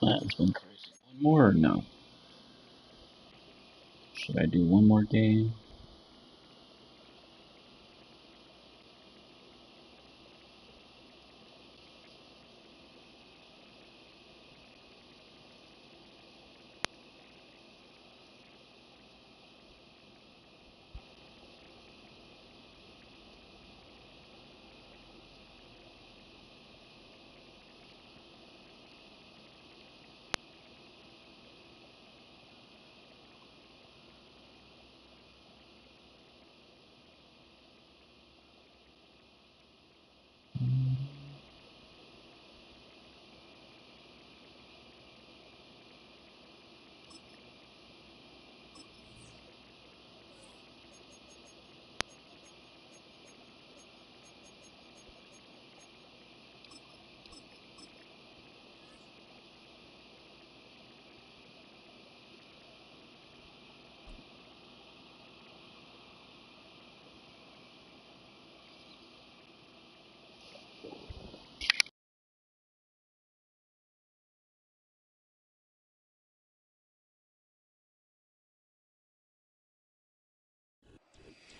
That's been crazy. One more or no? Should I do one more game?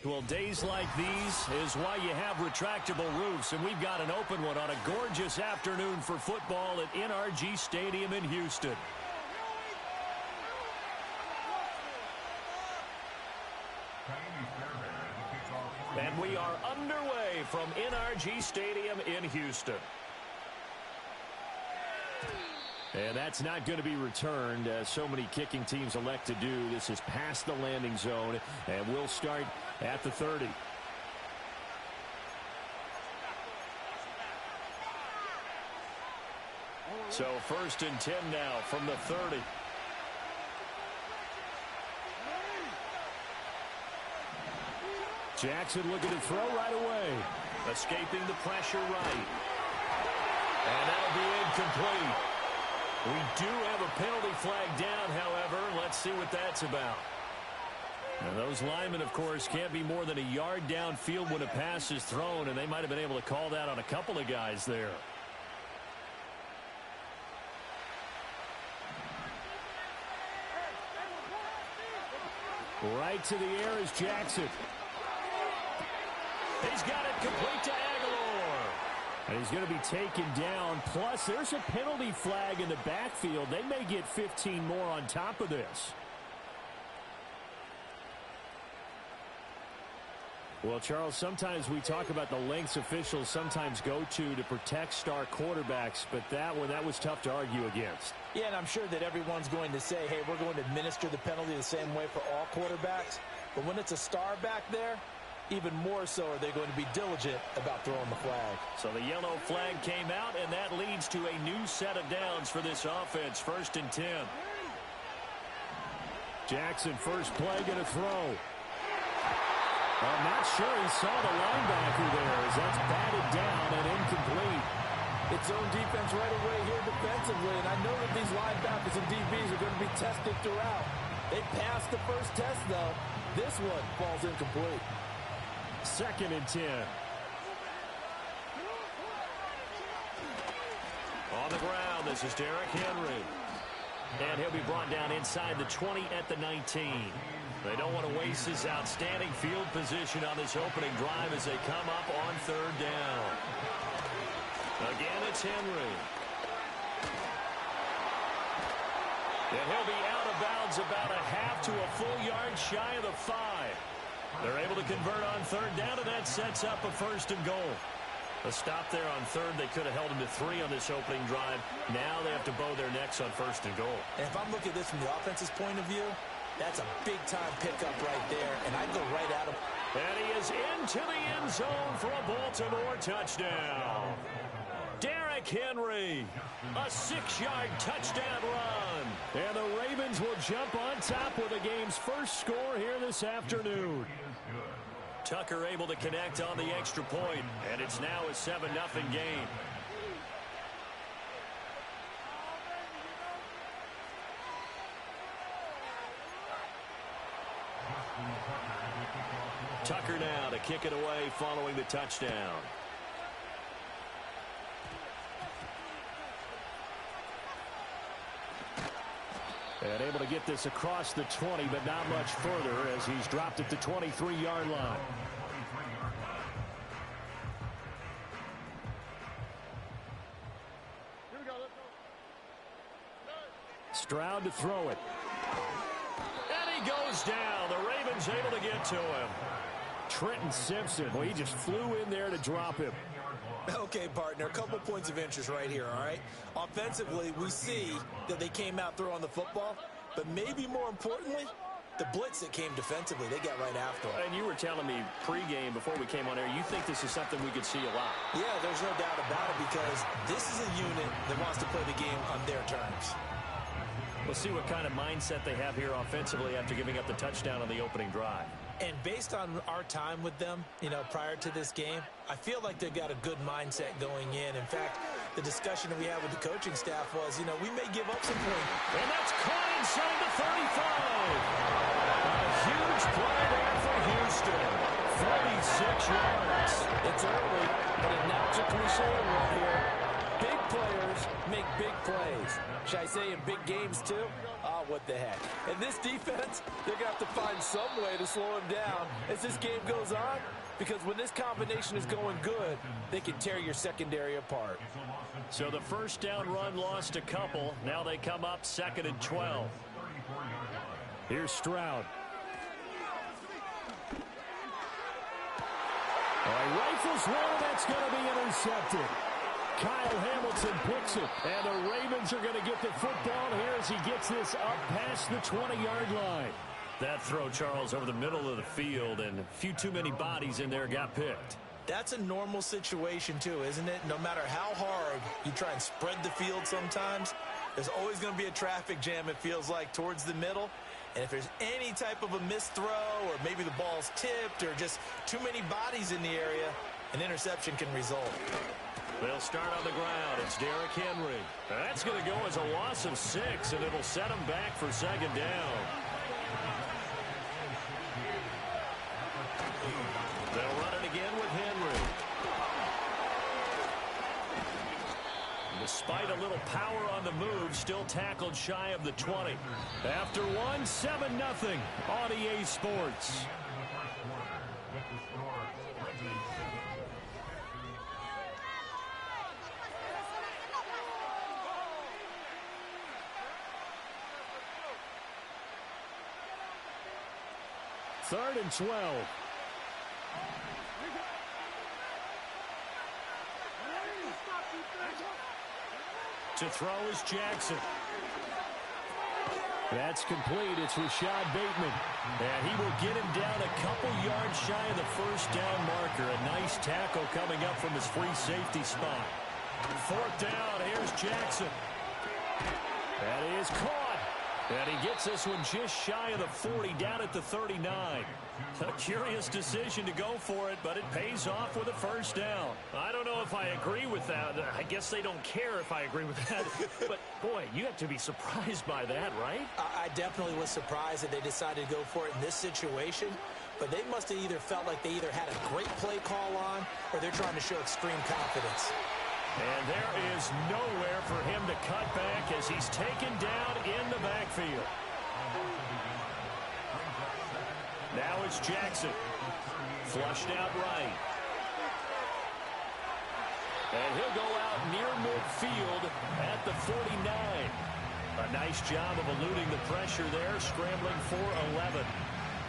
Well, days like these is why you have retractable roofs, and we've got an open one on a gorgeous afternoon for football at NRG Stadium in Houston. And we are underway from NRG Stadium in Houston. And that's not going to be returned, as so many kicking teams elect to do. This is past the landing zone, and we'll start at the 30. So 1st and 10 now from the 30. Jackson looking to throw right away. Escaping the pressure right. And that'll be incomplete. We do have a penalty flag down, however. Let's see what that's about. And those linemen, of course, can't be more than a yard downfield when a pass is thrown, and they might have been able to call that on a couple of guys there. Right to the air is Jackson. He's got it complete to Aguilar. And he's going to be taken down. Plus, there's a penalty flag in the backfield. They may get 15 more on top of this. Well, Charles, sometimes we talk about the lengths officials sometimes go to protect star quarterbacks, but that one, that was tough to argue against. Yeah, and I'm sure that everyone's going to say, hey, we're going to administer the penalty the same way for all quarterbacks. But when it's a star back there, even more so are they going to be diligent about throwing the flag. So the yellow flag came out, and that leads to a new set of downs for this offense. 1st and 10. Jackson, first play, going to throw. I'm not sure he saw the linebacker there as that's batted down and incomplete. It's zone defense right away here defensively, and I know that these linebackers and DBs are going to be tested throughout. They passed the first test, though. This one falls incomplete. 2nd and 10. On the ground, this is Derrick Henry. And he'll be brought down inside the 20 at the 19. They don't want to waste this outstanding field position on this opening drive as they come up on 3rd down. Again, it's Henry. And he'll be out of bounds about a half to a full yard shy of the 5. They're able to convert on 3rd down, and that sets up a 1st and goal. A stop there on 3rd. They could have held him to 3 on this opening drive. Now they have to bow their necks on 1st and goal. And if I'm looking at this from the offense's point of view, that's a big-time pickup right there, and I'd go right at him. And he is into the end zone for a Baltimore touchdown. Derrick Henry, a 6-yard touchdown run. And the Ravens will jump on top with the game's first score here this afternoon. Tucker able to connect on the extra point, and it's now a 7-0 game. Tucker now to kick it away following the touchdown. And able to get this across the 20, but not much further as he's dropped at the 23-yard line. Stroud to throw it. And he goes down. The Ravens able to get to him. Trenton Simpson, well, he just flew in there to drop him. Okay, partner, a couple points of interest right here, all right? Offensively, we see that they came out throwing the football, but maybe more importantly, the blitz that came defensively, they got right after him. And you were telling me pregame before we came on air, you think this is something we could see a lot. Yeah, there's no doubt about it because this is a unit that wants to play the game on their terms. We'll see what kind of mindset they have here offensively after giving up the touchdown on the opening drive. And based on our time with them, prior to this game, I feel like they've got a good mindset going in. In fact, the discussion that we had with the coaching staff was, we may give up some points. And that's caught inside the 35. A huge play there for Houston. 46 yards. It's early, but now it's a cliche right here. Big players make big plays. Should I say in big games too? Oh, what the heck. And this defense, they're going to have to find some way to slow him down as this game goes on, because when this combination is going good, they can tear your secondary apart. So the first down run lost a couple. Now they come up 2nd and 12. Here's Stroud. He rifles one, that's going to be intercepted. Kyle Hamilton picks it, and the Ravens are going to get the football here as he gets this up past the 20-yard line. That throw, Charles, over the middle of the field, and a few too many bodies in there got picked. That's a normal situation, too, isn't it? No matter how hard you try and spread the field sometimes, there's always going to be a traffic jam, it feels like, towards the middle. And if there's any type of a missed throw, or maybe the ball's tipped, or just too many bodies in the area, an interception can result. They'll start on the ground. It's Derrick Henry. That's going to go as a loss of 6, and it'll set him back for 2nd down. They'll run it again with Henry. Despite a little power on the move, still tackled shy of the 20. After one, 7-0 on EA Sports. Third and 12. To throw is Jackson. That's complete. It's Rashad Bateman. And he will get him down a couple yards shy of the first down marker. A nice tackle coming up from his free safety spot. 4th down. Here's Jackson. That is caught. And he gets this one just shy of the 40, down at the 39. A curious decision to go for it, but it pays off with a first down. I don't know if I agree with that. I guess they don't care if I agree with that. But, boy, you have to be surprised by that, right? I definitely was surprised that they decided to go for it in this situation. But they must have either felt like they either had a great play call on, or they're trying to show extreme confidence. And there is nowhere for him to cut back as he's taken down in the backfield. Now it's Jackson. Flushed out right. And he'll go out near midfield at the 49. A nice job of eluding the pressure there, scrambling for 11.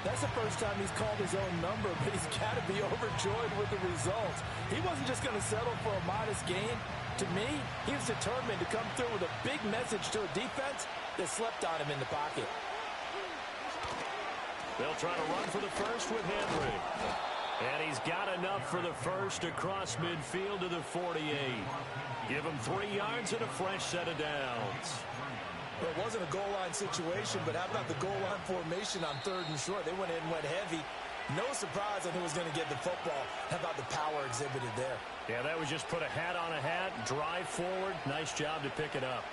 That's the first time he's called his own number, but he's got to be overjoyed with the results. He wasn't just going to settle for a modest gain. To me, he was determined to come through with a big message to a defense that slept on him in the pocket. They'll try to run for the first with Henry. And he's got enough for the first across midfield to the 48. Give him 3 yards and a fresh set of downs. Well, it wasn't a goal line situation, but how about the goal line formation on 3rd and short? They went in and went heavy. No surprise on who was going to get the football. How about the power exhibited there? Yeah, that was just put a hat on a hat, drive forward. Nice job to pick it up.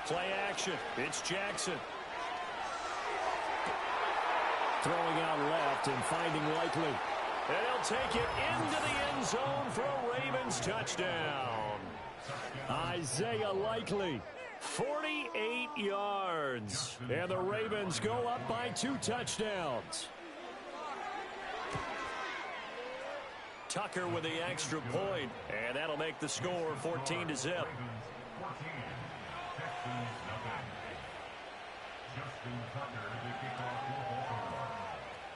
Play action. It's Jackson. Throwing out left and finding Likely. And he'll take it into the end zone for a Ravens touchdown. Isaiah Likely, 48 yards. And the Ravens go up by 2 touchdowns. Tucker with the extra point, and that'll make the score 14-0.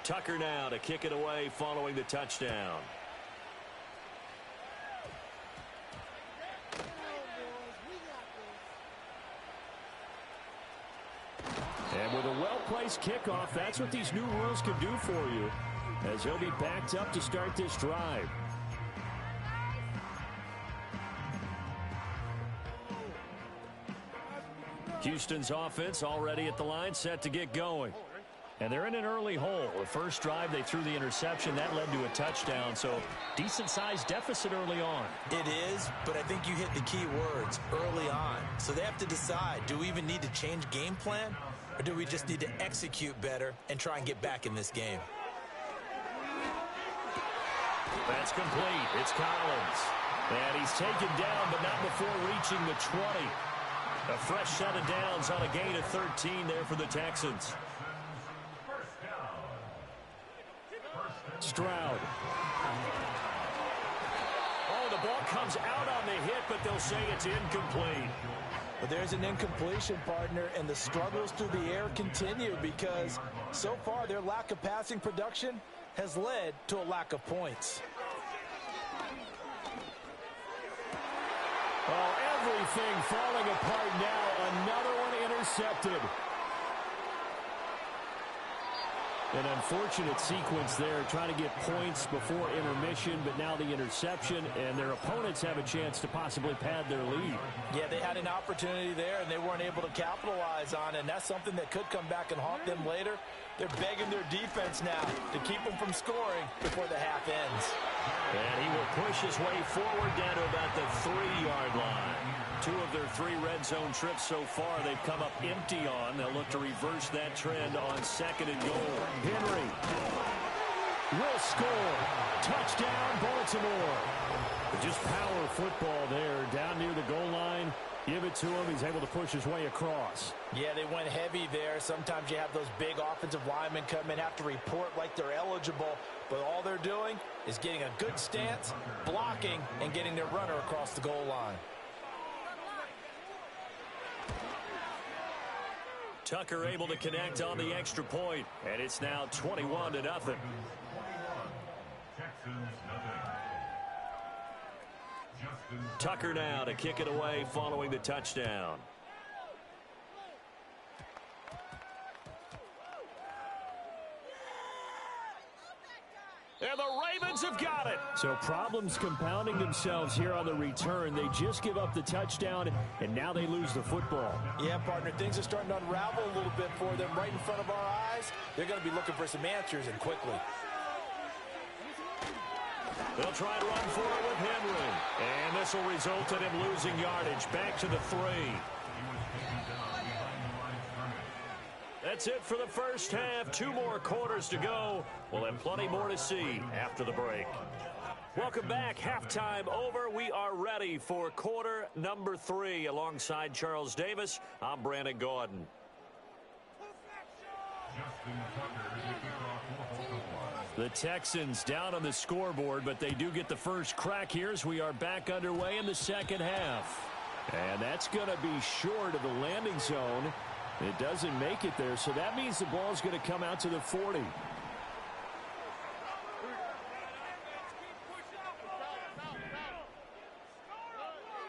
Tucker now to kick it away following the touchdown. And with a well-placed kickoff, that's what these new rules can do for you, as he'll be backed up to start this drive. Houston's offense already at the line, set to get going. And they're in an early hole. The first drive, they threw the interception. That led to a touchdown, so decent-sized deficit early on. It is, but I think you hit the key words, early on. So they have to decide, do we even need to change game plan, or do we just need to execute better and try and get back in this game? That's complete. It's Collins. And he's taken down, but not before reaching the 20. A fresh set of downs on a gain of 13 there for the Texans. Stroud. Oh, the ball comes out on the hit, but they'll say it's incomplete. But there's an incompletion, partner, and the struggles through the air continue because so far their lack of passing production has led to a lack of points. Oh, everything falling apart now. Another one intercepted. An unfortunate sequence there, trying to get points before intermission, but now the interception, and their opponents have a chance to possibly pad their lead. Yeah, they had an opportunity there, and they weren't able to capitalize on it, and that's something that could come back and haunt them later. They're begging their defense now to keep them from scoring before the half ends. And he will push his way forward down to about the 3-yard line. 2 of their 3 red zone trips so far they've come up empty on. They'll look to reverse that trend on 2nd and goal. Henry will score. Touchdown, Baltimore. Just power football there down near the goal line. Give it to him. He's able to push his way across. Yeah, they went heavy there. Sometimes you have those big offensive linemen come in, have to report like they're eligible, but all they're doing is getting a good stance, blocking, and getting their runner across the goal line. Tucker able to connect on the extra point, and it's now 21-0. Tucker now to kick it away following the touchdown. And the Ravens have got it. So problems compounding themselves here on the return. They just give up the touchdown, and now they lose the football. Yeah, partner, things are starting to unravel a little bit for them right in front of our eyes. They're going to be looking for some answers, and quickly. They'll try to run for it with Henry. And this will result in him losing yardage. Back to the 3. That's it for the first half. 2 more quarters to go. We'll have plenty more to see after the break. Welcome back. Halftime over. We are ready for quarter number 3. Alongside Charles Davis, I'm Brandon Gordon. The Texans down on the scoreboard, but they do get the first crack here as we are back underway in the second half. And that's going to be short of the landing zone. It doesn't make it there, so that means the ball's going to come out to the 40.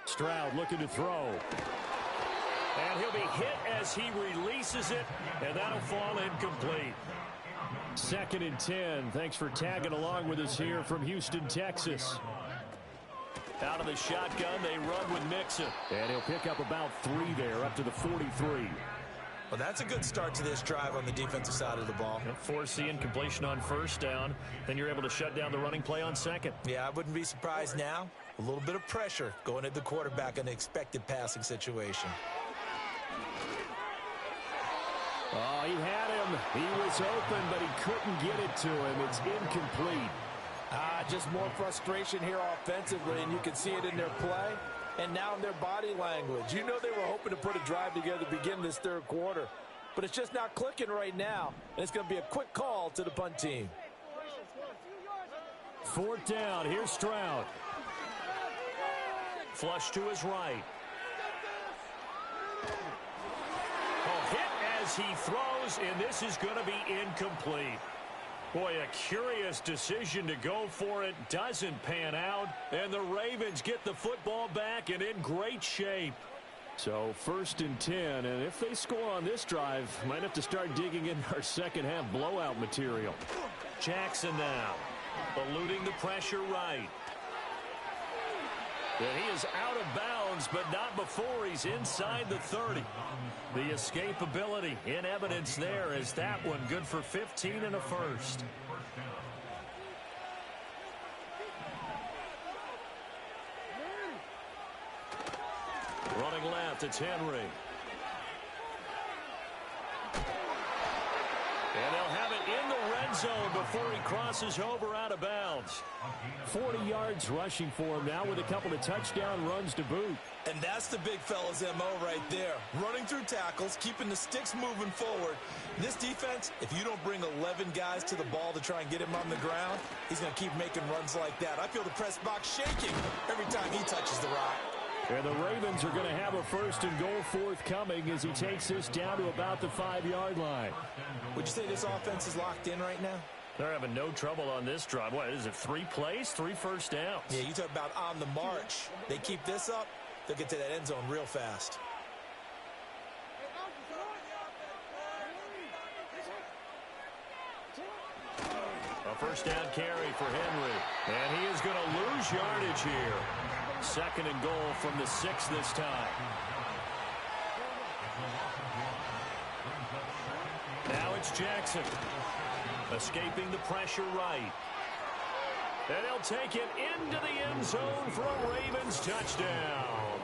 Stroud looking to throw. And he'll be hit as he releases it, and that'll fall incomplete. 2nd and 10. Thanks for tagging along with us here from Houston, Texas. Out of the shotgun, they run with Mixon. And he'll pick up about 3 there, up to the 43. Well, that's a good start to this drive on the defensive side of the ball. Force the incompletion on first down. Then you're able to shut down the running play on 2nd. Yeah, I wouldn't be surprised now. A little bit of pressure going at the quarterback in an expected passing situation. Oh, he had him. He was open, but he couldn't get it to him. It's incomplete. Just more frustration here offensively, and you can see it in their play and now in their body language. You know they were hoping to put a drive together to begin this third quarter, but it's just not clicking right now, and it's going to be a quick call to the punt team. Fourth down. Here's Stroud. Flush to his right. Oh, hit as he throws, and this is going to be incomplete. Boy, a curious decision to go for it. Doesn't pan out, and the Ravens get the football back and in great shape. So 1st and 10, and if they score on this drive, might have to start digging in our second half blowout material. Jackson now, eluding the pressure right. And he is out of bounds, but not before he's inside the 30. The escapability in evidence there as that one good for 15 and a first. Running left, it's Henry. And they'll have it in the red zone before he crosses over out of bounds. 40 yards rushing for him now with a couple of touchdown runs to boot. And that's the big fella's MO right there. Running through tackles, keeping the sticks moving forward. This defense, if you don't bring 11 guys to the ball to try and get him on the ground, he's going to keep making runs like that. I feel the press box shaking every time he touches the rock. And the Ravens are going to have a 1st and goal forthcoming as he takes this down to about the 5-yard line. Would you say this offense is locked in right now? They're having no trouble on this drive. What is it, 3 plays, 3 first downs? Yeah, you talk about on the march. They keep this up, they'll get to that end zone real fast. A 1st down carry for Henry. And he is going to lose yardage here. 2nd and goal from the 6 this time. Now it's Jackson. Escaping the pressure right. And he'll take it into the end zone for a Ravens touchdown.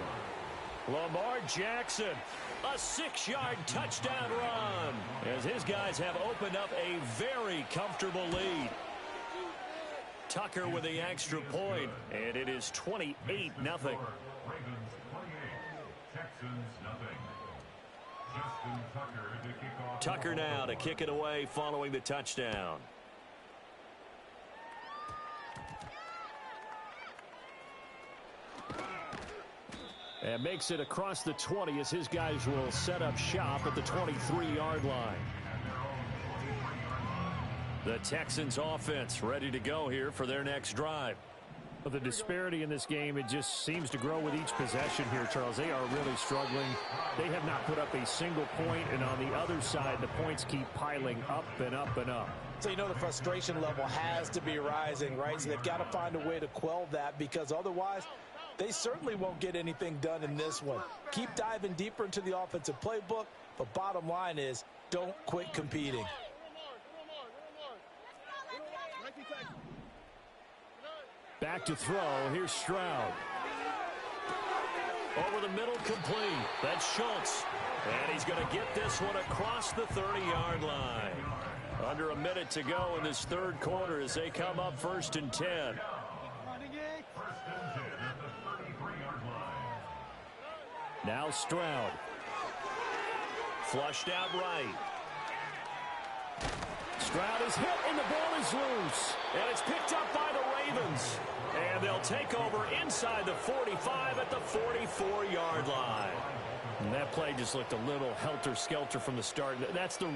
Lamar Jackson, a 6-yard touchdown run, as his guys have opened up a very comfortable lead. Tucker with the extra point, and it is 28-0. Tucker now to kick it away following the touchdown. And makes it across the 20 as his guys will set up shop at the 23-yard line. The Texans offense ready to go here for their next drive. But the disparity in this game, it just seems to grow with each possession here, Charles. They are really struggling. They have not put up a single point, and on the other side, the points keep piling up and up and up. So you know the frustration level has to be rising, right? So they've got to find a way to quell that, because otherwise they certainly won't get anything done in this one. Keep diving deeper into the offensive playbook, but bottom line is don't quit competing. Back to throw. Here's Stroud. Over the middle, complete. That's Schultz. And he's going to get this one across the 30-yard line. Under a minute to go in this third quarter as they come up 1st and 10. Now Stroud. Flushed out right. Stroud is hit, and the ball is loose. And it's picked up by the Ravens. And they'll take over inside the 45 at the 44-yard line. And that play just looked a little helter-skelter from the start. That's the